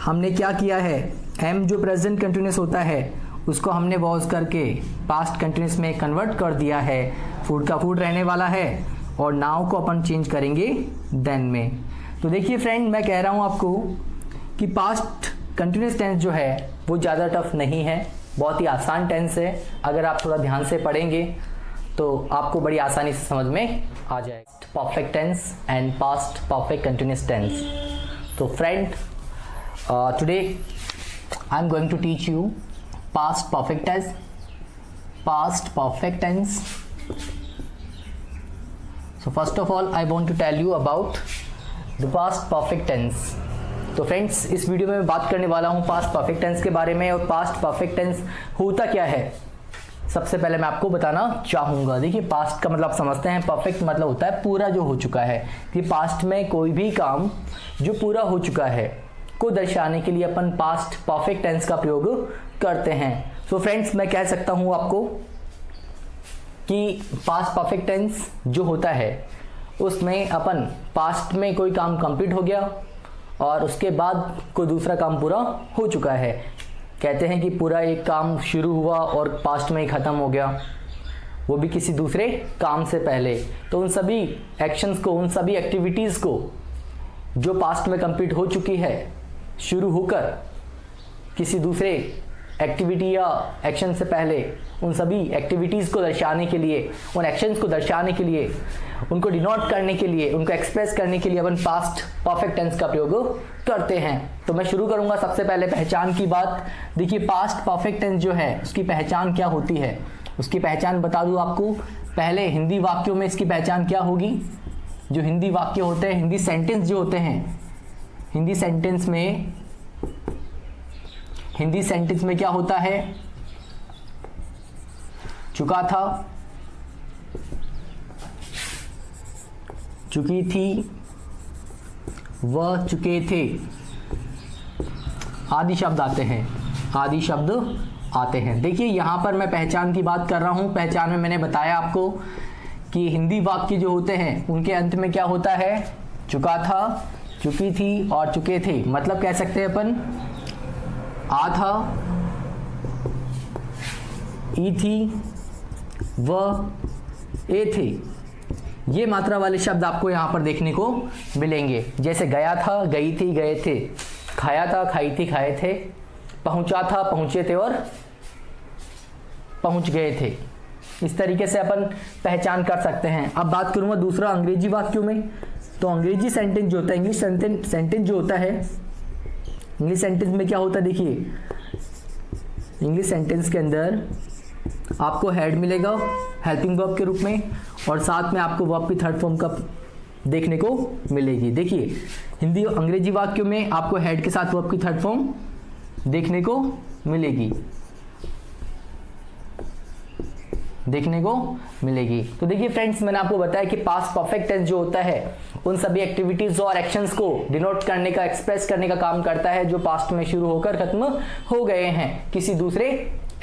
हमने क्या किया है, एम जो प्रेजेंट कंटिन्यूअस होता है उसको हमने वॉज करके पास्ट कंटिन्यूअस में कन्वर्ट कर दिया है, फूड का फूड रहने वाला है, और नाउ को अपन चेंज करेंगे देन में। तो देखिए फ्रेंड, मैं कह रहा हूँ आपको कि पास्ट कंटिन्यूअस टेंस जो है वो ज़्यादा टफ नहीं है, बहुत ही आसान टेंस है। अगर आप थोड़ा ध्यान से पढ़ेंगे तो आपको बड़ी आसानी से समझ में आ जाएगा। Perfect tense and past perfect continuous tense. तो friend today I am going to teach you past perfect tense, past perfect tense. So first of all I want to tell you about the past perfect tense. तो फ्रेंड्स, इस वीडियो में मैं बात करने वाला हूँ पास्ट परफेक्ट टेंस के बारे में। और पास्ट परफेक्ट टेंस होता क्या है, सबसे पहले मैं आपको बताना चाहूँगा। देखिए, पास्ट का मतलब आप समझते हैं, परफेक्ट मतलब होता है पूरा जो हो चुका है। कि पास्ट में कोई भी काम जो पूरा हो चुका है को दर्शाने के लिए अपन पास्ट परफेक्ट टेंस का प्रयोग करते हैं। सो फ्रेंड्स, मैं कह सकता हूँ आपको कि पास्ट परफेक्ट टेंस जो होता है उसमें अपन पास्ट में कोई काम कंप्लीट हो गया और उसके बाद कोई दूसरा काम पूरा हो चुका है। कहते हैं कि पूरा एक काम शुरू हुआ और पास्ट में ही ख़त्म हो गया, वो भी किसी दूसरे काम से पहले। तो उन सभी एक्शंस को, उन सभी एक्टिविटीज़ को जो पास्ट में कंप्लीट हो चुकी है, शुरू होकर किसी दूसरे एक्टिविटी या एक्शन से पहले, उन सभी एक्टिविटीज़ को दर्शाने के लिए, उन एक्शंस को दर्शाने के लिए, उनको डिनोट करने के लिए, उनको एक्सप्रेस करने के लिए अपन पास्ट परफेक्ट टेंस का प्रयोग करते हैं। तो मैं शुरू करूंगा सबसे पहले पहचान की बात। देखिए, पास्ट परफेक्ट टेंस जो है उसकी पहचान क्या होती है, उसकी पहचान बता दूं आपको। पहले हिंदी वाक्यों में इसकी पहचान क्या होगी। जो हिंदी वाक्य होते हैं, हिंदी सेंटेंस जो होते हैं, हिंदी सेंटेंस में क्या होता है, चुका था, चुकी थी, वह चुके थे, आदि शब्द आते हैं, आदि शब्द आते हैं। देखिए, यहां पर मैं पहचान की बात कर रहा हूं। पहचान में मैंने बताया आपको कि हिंदी वाक्य जो होते हैं उनके अंत में क्या होता है, चुका था, चुकी थी और चुके थे। मतलब कह सकते हैं अपन आ था, ई थी, वह, ए थे। ये मात्रा वाले शब्द आपको यहां पर देखने को मिलेंगे। जैसे गया था, गई थी, गए थे, खाया था, खाई थी, खाए थे, पहुंचा था, पहुंचे थे और पहुंच गए थे। इस तरीके से अपन पहचान कर सकते हैं। अब बात करूंगा दूसरा अंग्रेजी वाक्यों में। तो अंग्रेजी सेंटेंस जो होता है, इंग्लिश सेंटेंस जो होता है, इंग्लिश सेंटेंस में क्या होता है, देखिए, इंग्लिश सेंटेंस के अंदर आपको हेड मिलेगा हेल्पिंग वर्ब के रूप में और साथ में आपको वर्ब की थर्ड फॉर्म का देखने को मिलेगी। देखिए, हिंदी और अंग्रेजी वाक्यों में आपको हेड के साथ वर्ब की थर्ड फॉर्म देखने को मिलेगी, तो देखिए फ्रेंड्स, मैंने आपको बताया कि पास्ट परफेक्ट टेंस जो होता है उन सभी एक्टिविटीज और एक्शंस को डिनोट करने का, एक्सप्रेस करने का काम करता है जो पास्ट में शुरू होकर खत्म हो गए हैं किसी दूसरे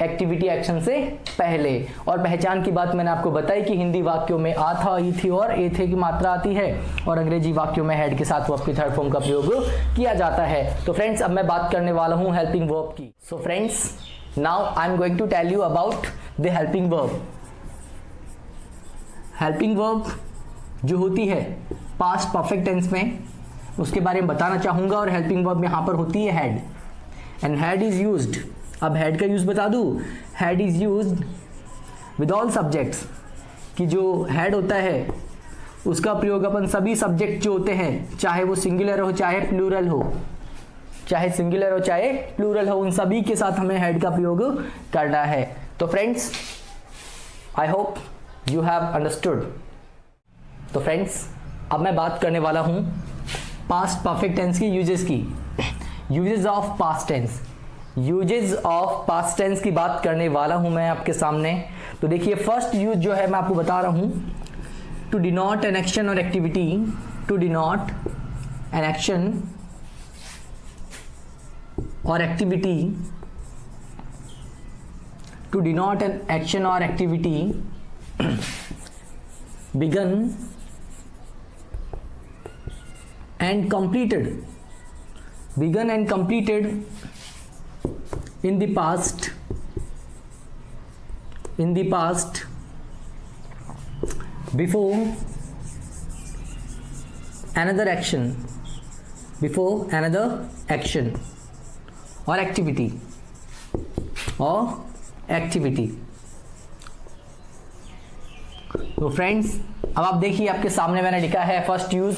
एक्टिविटी एक्शन से पहले। और पहचान की बात मैंने आपको बताई कि हिंदी वाक्यों में आ था, ई थी और ए थे की मात्रा आती है और अंग्रेजी वाक्यों में हेड के साथ वर्ब की थर्ड फॉर्म का प्रयोग किया जाता है। तो फ्रेंड्स, अब मैं बात करने वाला हूं हेल्पिंग वर्ब की। सो friends, now I am going to tell you about the helping verb. Helping verb जो होती है पास्ट परफेक्ट टेंस में, उसके बारे में बताना चाहूंगा। और हेल्पिंग वर्ब में यहां पर होती है head, and head is used. अब हेड का यूज बता दूं, head is used with all subjects. कि जो हेड होता है उसका प्रयोग अपन सभी सब्जेक्ट जो होते हैं, चाहे वो सिंगुलर हो चाहे प्लूरल हो, उन सभी के साथ हमें हेड का प्रयोग करना है। तो friends, I hope you have understood. तो फ्रेंड्स, अब मैं बात करने वाला हूं पास्ट परफेक्ट टेंस की यूजेस की। यूजेस ऑफ पास्ट टेंस की बात करने वाला हूं मैं आपके सामने। तो देखिए, फर्स्ट यूज जो है मैं आपको बता रहा हूं, टू डिनोट एन एक्शन और activity, to denote an action और activity, to denote an action और activity begun and completed in the past before another action or activity तो फ्रेंड्स, अब आप देखिए, आपके सामने मैंने लिखा है first use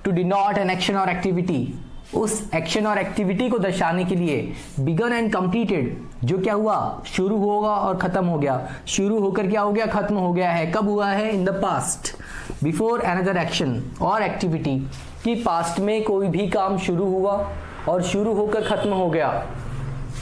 to denote an action और एक्टिविटी। उस एक्शन और एक्टिविटी को दर्शाने के लिए बिगन एंड कंप्लीटेड, जो क्या हुआ, शुरू होगा और खत्म हो गया, शुरू होकर क्या हो गया, खत्म हो गया है। कब हुआ है? इन the past, before another action और एक्टिविटी, कि पास्ट में कोई भी काम शुरू हुआ और शुरू होकर खत्म हो गया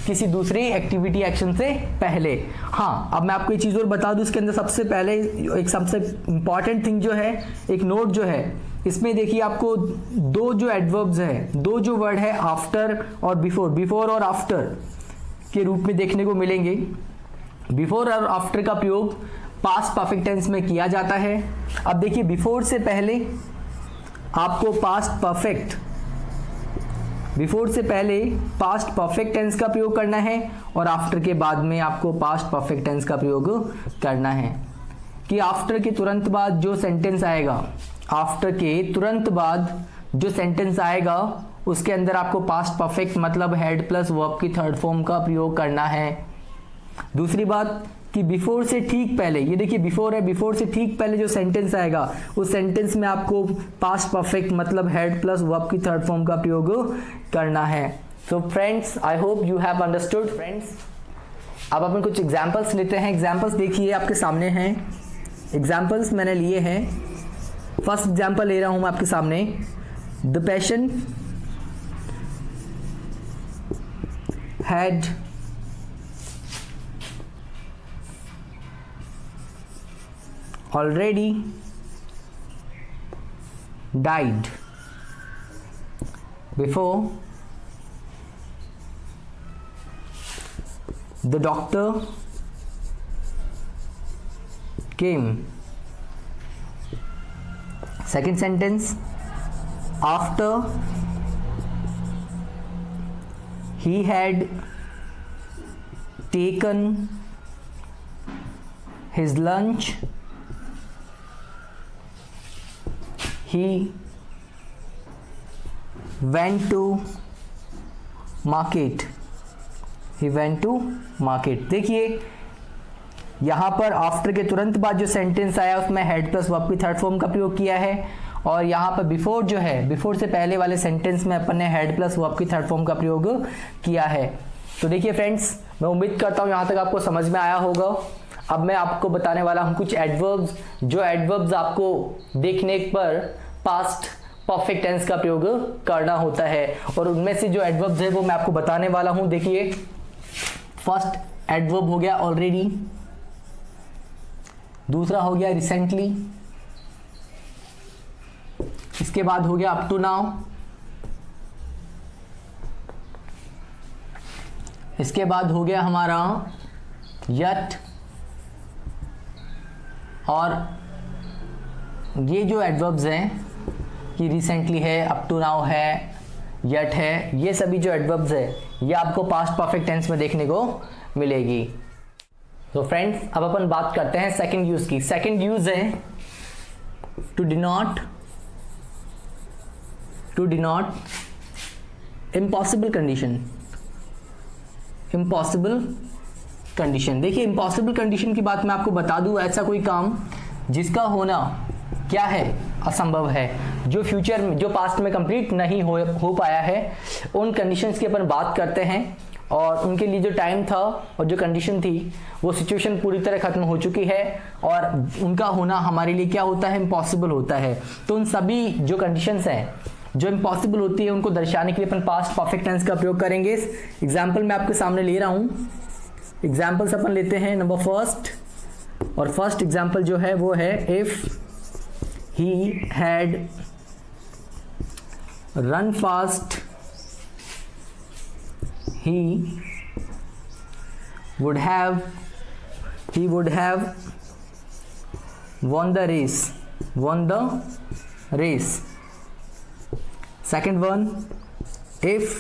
किसी दूसरी एक्टिविटी एक्शन से पहले। हाँ, अब मैं आपको एक चीज़ और बता दूं, इसके अंदर सबसे पहले एक सबसे इंपॉर्टेंट थिंग जो है, एक नोट जो है, इसमें देखिए आपको दो जो एडवर्ब्स है, दो जो वर्ड है आफ्टर और बिफोर, बिफोर और आफ्टर के रूप में देखने को मिलेंगे। बिफोर और आफ्टर का प्रयोग पास्ट परफेक्ट टेंस में किया जाता है। अब देखिए, बिफोर से पहले आपको पास्ट परफेक्ट, बिफोर से पहले पास्ट परफेक्ट टेंस का प्रयोग करना है और आफ्टर के बाद में आपको पास्ट परफेक्ट टेंस का प्रयोग करना है। कि आफ्टर के तुरंत बाद जो सेंटेंस आएगा, आफ्टर के तुरंत बाद जो सेंटेंस आएगा उसके अंदर आपको पास्ट परफेक्ट मतलब हेड प्लस वर्ब की थर्ड फॉर्म का प्रयोग करना है। दूसरी बात कि बिफोर से ठीक पहले, ये देखिए बिफोर है, बिफोर से ठीक पहले जो सेंटेंस आएगा उस सेंटेंस में आपको पास्ट परफेक्ट मतलब हेड प्लस वर्ब की थर्ड फॉर्म का प्रयोग करना है। So friends, I hope you have understood. Friends, अब अपन कुछ एग्जांपल्स लेते हैं। एग्जांपल्स देखिए आपके सामने हैं, एग्जांपल्स मैंने लिए हैं। फर्स्ट एग्जांपल ले रहा हूं मैं आपके सामने। The patient had already died before the doctor came. Second sentence, after he had taken his lunch, he went to market. He went to market. देखिए यहाँ पर आफ्टर के तुरंत बाद जो सेंटेंस आया उसमें हेड प्लस वर्ब की थर्ड फॉर्म का प्रयोग किया है, और यहाँ पर बिफोर जो है, बिफोर से पहले वाले सेंटेंस में अपन ने हेड प्लस वर्ब की थर्ड फॉर्म का प्रयोग किया है। तो देखिए फ्रेंड्स, मैं उम्मीद करता हूँ यहाँ तक आपको समझ में आया होगा। अब मैं आपको बताने वाला हूँ कुछ एडवर्ब्स, जो एडवर्ब्स आपको देखने पर पास्ट परफेक्ट टेंस का प्रयोग करना होता है, और उनमें से जो एडवर्ब्स है वो मैं आपको बताने वाला हूं। देखिए, फर्स्ट एडवर्ब हो गया ऑलरेडी, दूसरा हो गया रिसेंटली, इसके बाद हो गया अप टू नाउ, इसके बाद हो गया हमारा यट, और ये जो एडवर्ब्स हैं कि रिसेंटली है, अप टू नाउ है, यट है, ये सभी जो एडवर्ब्स है ये आपको पास्ट परफेक्ट टेंस में देखने को मिलेगी। तो फ्रेंड्स, अब अपन बात करते हैं सेकंड यूज की। सेकंड यूज है to denote, to denote impossible condition, impossible condition. देखिए, इम्पॉसिबल कंडीशन की बात मैं आपको बता दूं, ऐसा कोई काम जिसका होना क्या है, असंभव है, जो फ्यूचर में, जो पास्ट में कंप्लीट नहीं हो पाया है, उन कंडीशंस की अपन बात करते हैं, और उनके लिए जो टाइम था और जो कंडीशन थी वो सिचुएशन पूरी तरह खत्म हो चुकी है, और उनका होना हमारे लिए क्या होता है, इम्पॉसिबल होता है। तो उन सभी जो कंडीशंस हैं जो इम्पॉसिबल होती है उनको दर्शाने के लिए अपन पास्ट परफेक्ट टेंस का प्रयोग करेंगे। एग्जाम्पल मैं आपके सामने ले रहा हूँ, एग्जाम्पल्स अपन लेते हैं। नंबर फर्स्ट, और फर्स्ट एग्जाम्पल जो है वो है, if he had run fast, he would have won the race, won the race. Second one, if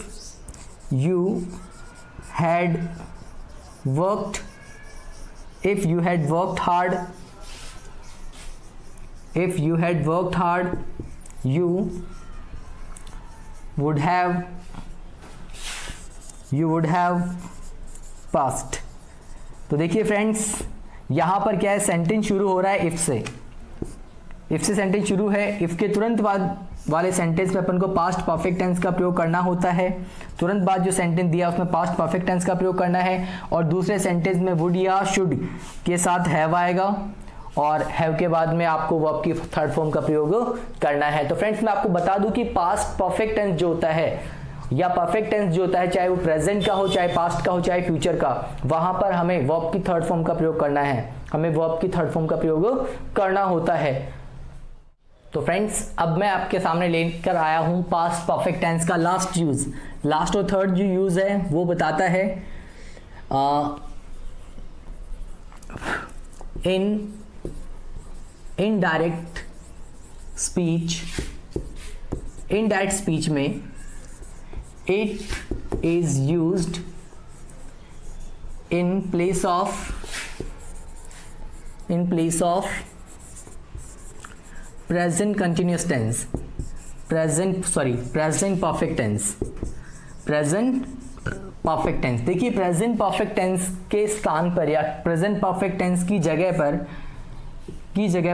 you had worked, if you had worked hard, if you had worked hard, you would have passed. तो देखिए फ्रेंड्स, यहाँ पर क्या है, सेंटेंस शुरू हो रहा है इफ से, इफ से सेंटेंस शुरू है, इफ के तुरंत बाद वाले सेंटेंस में अपन को पास्ट परफेक्ट टेंस का प्रयोग करना होता है। तुरंत बाद जो सेंटेंस दिया उसमें पास्ट परफेक्ट टेंस का प्रयोग करना है, और दूसरे सेंटेंस में वुड या शुड के साथ हैव आएगा, और हैव के बाद में आपको वर्ब की थर्ड फॉर्म का प्रयोग करना है। तो फ्रेंड्स मैं आपको बता दूं कि पास्ट परफेक्ट टेंस जो होता है या परफेक्ट टेंस जो होता है, चाहे वो प्रेजेंट का हो, चाहे पास्ट का हो, चाहे फ्यूचर का, वहां पर हमें वर्ब की थर्ड फॉर्म का प्रयोग करना है, हमें वर्ब की थर्ड फॉर्म का प्रयोग करना होता है। तो फ्रेंड्स अब मैं आपके सामने लेकर आया हूं पास्ट परफेक्ट टेंस का लास्ट यूज। लास्ट और थर्ड जो यूज है वो बताता है in indirect speech. Indirect speech में it is used in place of present continuous tense, present perfect tense, present perfect tense. देखिए प्रेजेंट परफेक्ट टेंस के स्थान पर या प्रेजेंट परफेक्ट टेंस की जगह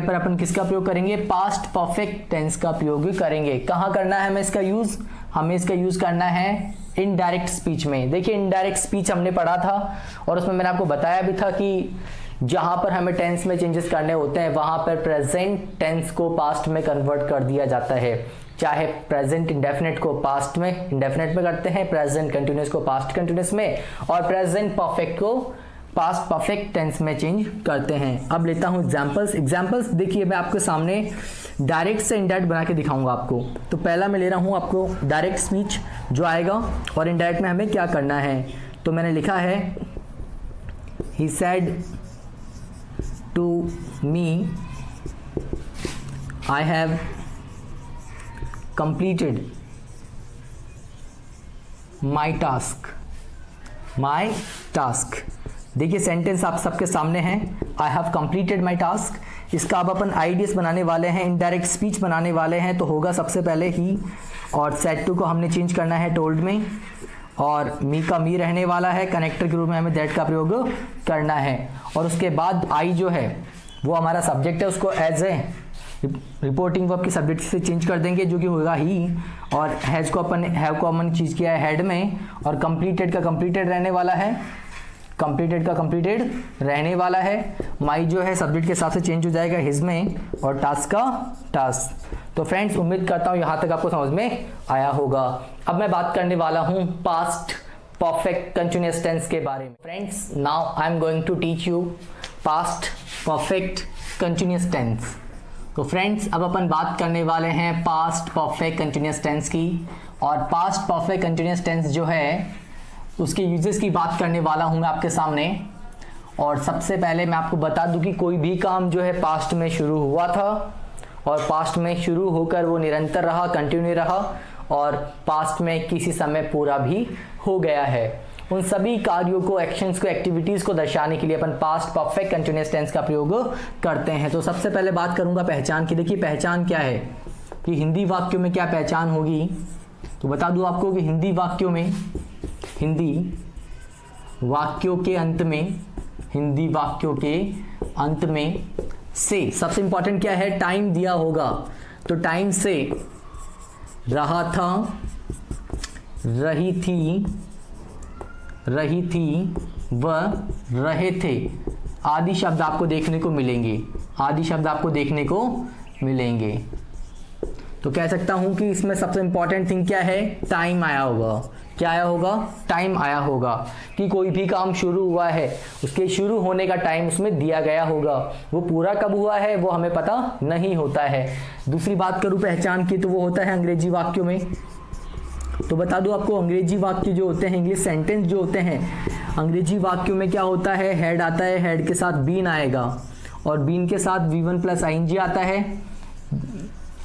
पर अपन किसका प्रयोग करेंगे? पास्ट परफेक्ट टेंस का प्रयोग करेंगे। कहाँ करना है हमें इसका यूज? हमें इसका यूज करना है इनडायरेक्ट स्पीच में। देखिए इनडायरेक्ट स्पीच हमने पढ़ा था और उसमें मैंने आपको बताया भी था कि जहां पर हमें टेंस में चेंजेस करने होते हैं वहां पर प्रेजेंट टेंस को पास्ट में कन्वर्ट कर दिया जाता है। चाहे प्रेजेंट इंडेफिनिट को पास्ट में इंडेफिनिट में करते हैं, प्रेजेंट कंटिन्यूअस को पास्ट कंटिन्यूअस में, और प्रेजेंट परफेक्ट को पास्ट परफेक्ट टेंस में चेंज करते हैं। अब लेता हूं एग्जांपल्स। देखिए मैं आपके सामने डायरेक्ट से इनडायरेक्ट बना के दिखाऊंगा आपको। तो पहला मैं ले रहा हूं आपको डायरेक्ट स्पीच जो आएगा, और इनडायरेक्ट में हमें क्या करना है। तो मैंने लिखा है he said to me I have completed my task. देखिए सेंटेंस आप सबके सामने है, I have completed my task. इसका अब अपन आईडीएस बनाने वाले हैं, इनडायरेक्ट स्पीच बनाने वाले हैं। तो होगा सबसे पहले ही, और सेड टू को हमने चेंज करना है टोल्ड में, और मी का मी रहने वाला है, कनेक्टर के रूप में हमें दैट का प्रयोग करना है। और उसके बाद आई जो है वो हमारा सब्जेक्ट है, उसको एज ए रिपोर्टिंग वर्ब की सब्जेक्ट से चेंज कर देंगे जो कि होगा ही, और हैज को अपन हैव को अपन चीज किया है हेड में, और कंप्लीटेड का कंप्लीटेड रहने वाला है, कंप्लीटेड का कंप्लीटेड रहने वाला है। माई जो है सब्जेक्ट के हिसाब से चेंज हो जाएगा हिज में, और टास्क का टास्क। तो फ्रेंड्स उम्मीद करता हूं यहां तक आपको समझ में आया होगा। अब मैं बात करने वाला हूं पास्ट परफेक्ट कंटिन्यूअस टेंस के बारे में। Friends now I am going to teach you past perfect continuous tense. तो फ्रेंड्स अब अपन बात करने वाले हैं पास्ट परफेक्ट कंटिन्यूअस टेंस की, और पास्ट परफेक्ट कंटिन्यूअस टेंस जो है उसके यूजेस की बात करने वाला हूं मैं आपके सामने। और सबसे पहले मैं आपको बता दूं कि कोई भी काम जो है पास्ट में शुरू हुआ था और पास्ट में शुरू होकर वो निरंतर रहा, कंटिन्यू रहा, और पास्ट में किसी समय पूरा भी हो गया है, उन सभी कार्यों को, एक्शंस को, एक्टिविटीज को दर्शाने के लिए अपन पास्ट परफेक्ट कंटिन्यूअस टेंस का प्रयोग करते हैं। तो सबसे पहले बात करूंगा पहचान की। देखिए पहचान क्या है कि हिंदी वाक्यों में क्या पहचान होगी। तो बता दूं आपको कि हिंदी वाक्यों के अंत में से सबसे इंपॉर्टेंट क्या है? टाइम दिया होगा। तो टाइम से रहा था, रही थी व रहे थे आदि शब्द आपको देखने को मिलेंगे। तो कह सकता हूं कि इसमें सबसे इंपॉर्टेंट थिंग क्या है? टाइम आया होगा। क्या आया होगा? टाइम आया होगा कि कोई भी काम शुरू हुआ है उसके शुरू होने का टाइम उसमें दिया गया होगा। वो पूरा कब हुआ है वो हमें पता नहीं होता है। दूसरी बात करूं पहचान की, तो वो होता है अंग्रेजी वाक्यों में। तो बता दूं आपको अंग्रेजी वाक्य जो होते हैं, इंग्लिश सेंटेंस जो होते हैं, अंग्रेजी वाक्यों में क्या होता है? हेड आता है, हेड के साथ बीन आएगा, और बीन के साथ V1 प्लस आईएनजी आता है,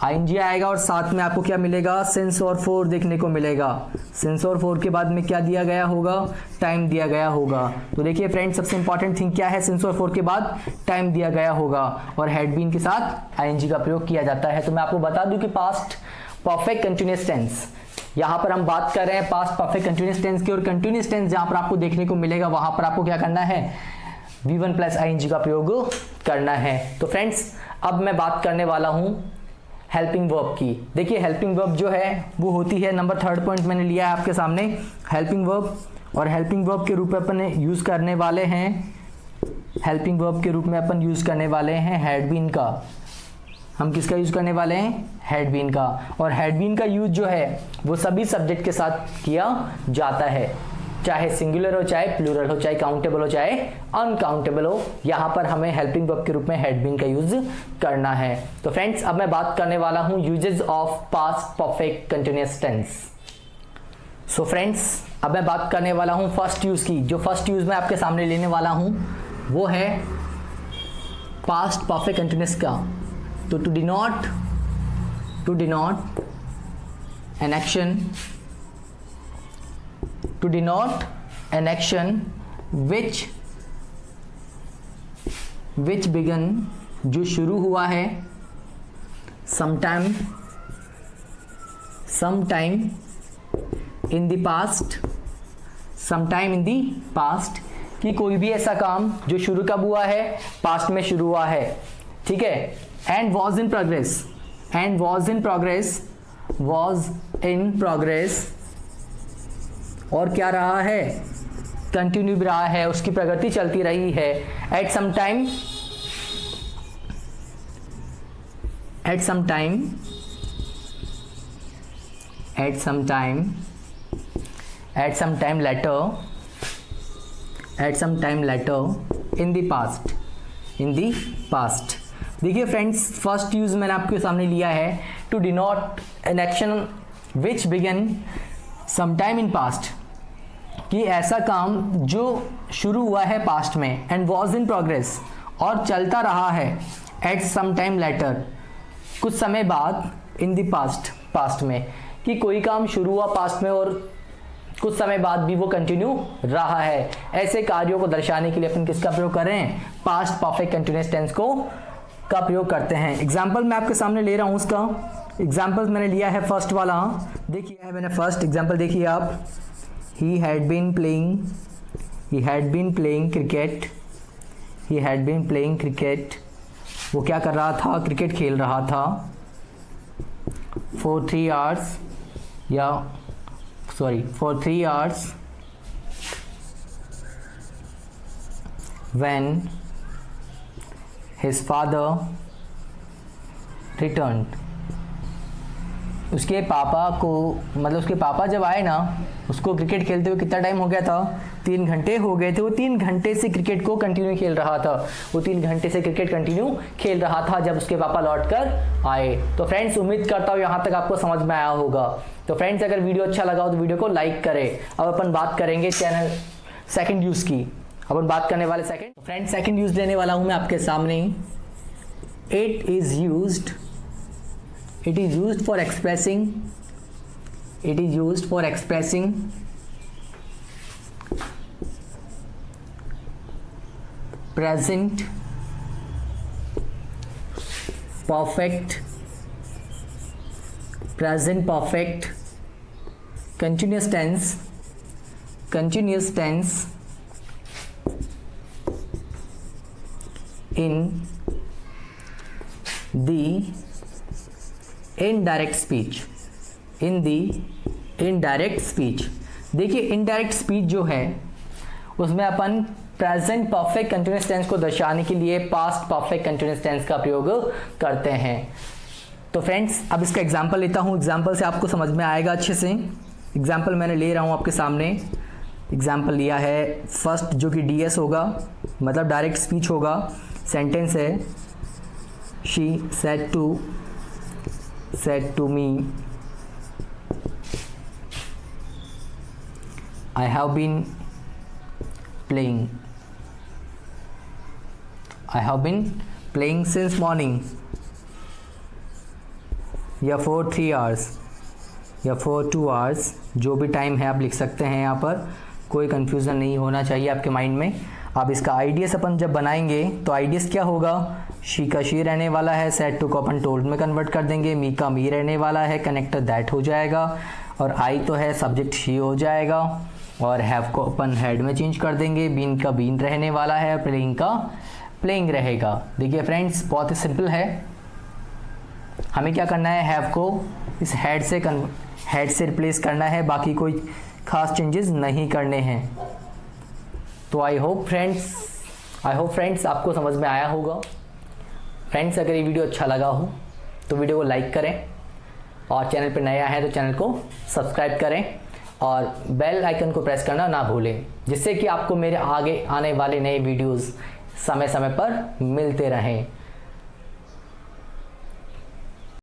आईएनजी आएगा, और साथ में आपको क्या मिलेगा? सिंस और फॉर देखने को मिलेगा। सिंस और फॉर के बाद में क्या दिया गया होगा? टाइम दिया गया होगा। तो देखिए फ्रेंड्स सबसे इंपॉर्टेंट थिंग क्या है? सिंस और फॉर के बाद टाइम दिया गया होगा, और हेड बीन के साथ आईएनजी का प्रयोग किया जाता है। तो मैं आपको बता दूं कि पास्ट परफेक्ट कंटिन्यूअस टेंस, यहां पर हम बात कर रहे हैं पास्ट परफेक्ट कंटिन्यूअस टेंस की, और कंटिन्यूअस टेंस जहां पर आपको देखने को मिलेगा वहां पर आपको क्या करना है? V1 प्लस आईएनजी का प्रयोग करना है। तो फ्रेंड्स अब मैं बात करने वाला हूं हेल्पिंग वर्ब की। देखिए हेल्पिंग वर्ब जो है वो होती है, नंबर 3rd पॉइंट मैंने लिया है आपके सामने, हेल्पिंग वर्ब। और हेल्पिंग वर्ब के रूप में अपन यूज करने वाले हैं, हेल्पिंग वर्ब के रूप में अपन यूज करने वाले हैं हैड बीन का। हम किसका यूज करने वाले हैं? हैड बीन का। और हैड बीन का यूज जो है वो सभी सब्जेक्ट के साथ किया जाता है, चाहे सिंगुलर हो, चाहे प्लूरल हो, चाहे काउंटेबल हो, चाहे अनकाउंटेबल हो। यहां पर हमें हेल्पिंग वर्ब के रूप में हैड बीन का यूज करना है। तो फ्रेंड्स अब मैं बात करने वाला हूं uses of past perfect continuous tense. So friends अब मैं बात करने वाला हूं फर्स्ट यूज की। जो फर्स्ट यूज मैं आपके सामने लेने वाला हूं वो है पास्ट परफेक्ट कंटिन्यूअस का। तो to denote an action, to denote an action which began, जो शुरू हुआ है, sometime in the past, कि कोई भी ऐसा काम जो शुरू कब हुआ है? पास्ट में शुरू हुआ है, ठीक है। and was in progress, और क्या रहा है? कंटिन्यू भी रहा है, उसकी प्रगति चलती रही है। at some time later in the past। देखिए फ्रेंड्स फर्स्ट यूज मैंने आपके सामने लिया है to denote an action which began sometime in past, कि ऐसा काम जो शुरू हुआ है पास्ट में, एंड वॉज इन प्रोग्रेस, और चलता रहा है एट सम टाइम लेटर, कुछ समय बाद, इन द पास्ट में, कि कोई काम शुरू हुआ पास्ट में और कुछ समय बाद भी वो कंटिन्यू रहा है। ऐसे कार्यों को दर्शाने के लिए अपन किसका प्रयोग कर रहे हैं? पास्ट परफेक्ट कंटिन्यूअस टेंस का प्रयोग करते हैं। एग्जाम्पल मैं आपके सामने ले रहा हूं, उसका एग्जाम्पल मैंने लिया है फर्स्ट वाला। देखिए है मैंने फर्स्ट एग्जाम्पल, देखिए आप, he had been playing cricket, वो क्या कर रहा था? क्रिकेट खेल रहा था। for 3 hours when his father returned। उसके पापा को, मतलब उसके पापा जब आए ना, उसको क्रिकेट खेलते हुए कितना टाइम हो गया था? 3 घंटे हो गए थे। वो 3 घंटे से क्रिकेट को कंटिन्यू खेल रहा था, वो 3 घंटे से क्रिकेट कंटिन्यू खेल रहा था जब उसके पापा लौट कर आए। तो फ्रेंड्स उम्मीद करता हूँ यहाँ तक आपको समझ में आया होगा। तो फ्रेंड्स अगर वीडियो अच्छा लगा हो तो वीडियो को लाइक करें। अब अपन बात करेंगे चैनल सेकंड यूज की। अपन बात करने वाले फ्रेंड्स सेकंड यूज लेने वाला हूं मैं आपके सामने। It is used for expressing present perfect continuous tense in the indirect speech। देखिए इनडायरेक्ट स्पीच जो है उसमें अपन प्रेजेंट परफेक्ट कंटिन्यूअस टेंस को दर्शाने के लिए पास्ट परफेक्ट कंटिन्यूअस टेंस का प्रयोग करते हैं। तो फ्रेंड्स अब इसका एग्जाम्पल लेता हूँ, एग्जाम्पल से आपको समझ में आएगा अच्छे से। एग्जाम्पल मैंने ले रहा हूँ आपके सामने। एग्जाम्पल लिया है फर्स्ट जो कि DS होगा, मतलब डायरेक्ट स्पीच होगा। सेंटेंस है, she said to me I have been playing since morning, या फॉर 3 hours या फॉर 2 hours, जो भी टाइम है आप लिख सकते हैं। यहाँ पर कोई कंफ्यूजन नहीं होना चाहिए आपके माइंड में। अब इसका आइडियस अपन जब बनाएंगे तो आइडियस क्या होगा? शी का शी रहने वाला है, सेड टू को अपन टोल्ड में कन्वर्ट कर देंगे, मी का मी रहने वाला है, कनेक्टर दैट हो जाएगा, और आई तो है, सब्जेक्ट शी हो जाएगा, और हैव को अपन हेड में चेंज कर देंगे, बीन का बीन रहने वाला है, प्लेइंग का प्लेइंग रहेगा। देखिए फ्रेंड्स बहुत ही सिंपल है। हमें क्या करना है, हैव को इस हैड से रिप्लेस करना है, बाकी कोई खास चेंजेस नहीं करने हैं। तो आई होप फ्रेंड्स आपको समझ में आया होगा। फ्रेंड्स अगर ये वीडियो अच्छा लगा हो तो वीडियो को लाइक करें, और चैनल पर नया है तो चैनल को सब्सक्राइब करें, और बेल आइकन को प्रेस करना ना भूलें, जिससे कि आपको मेरे आगे आने वाले नए वीडियोस समय समय पर मिलते रहें।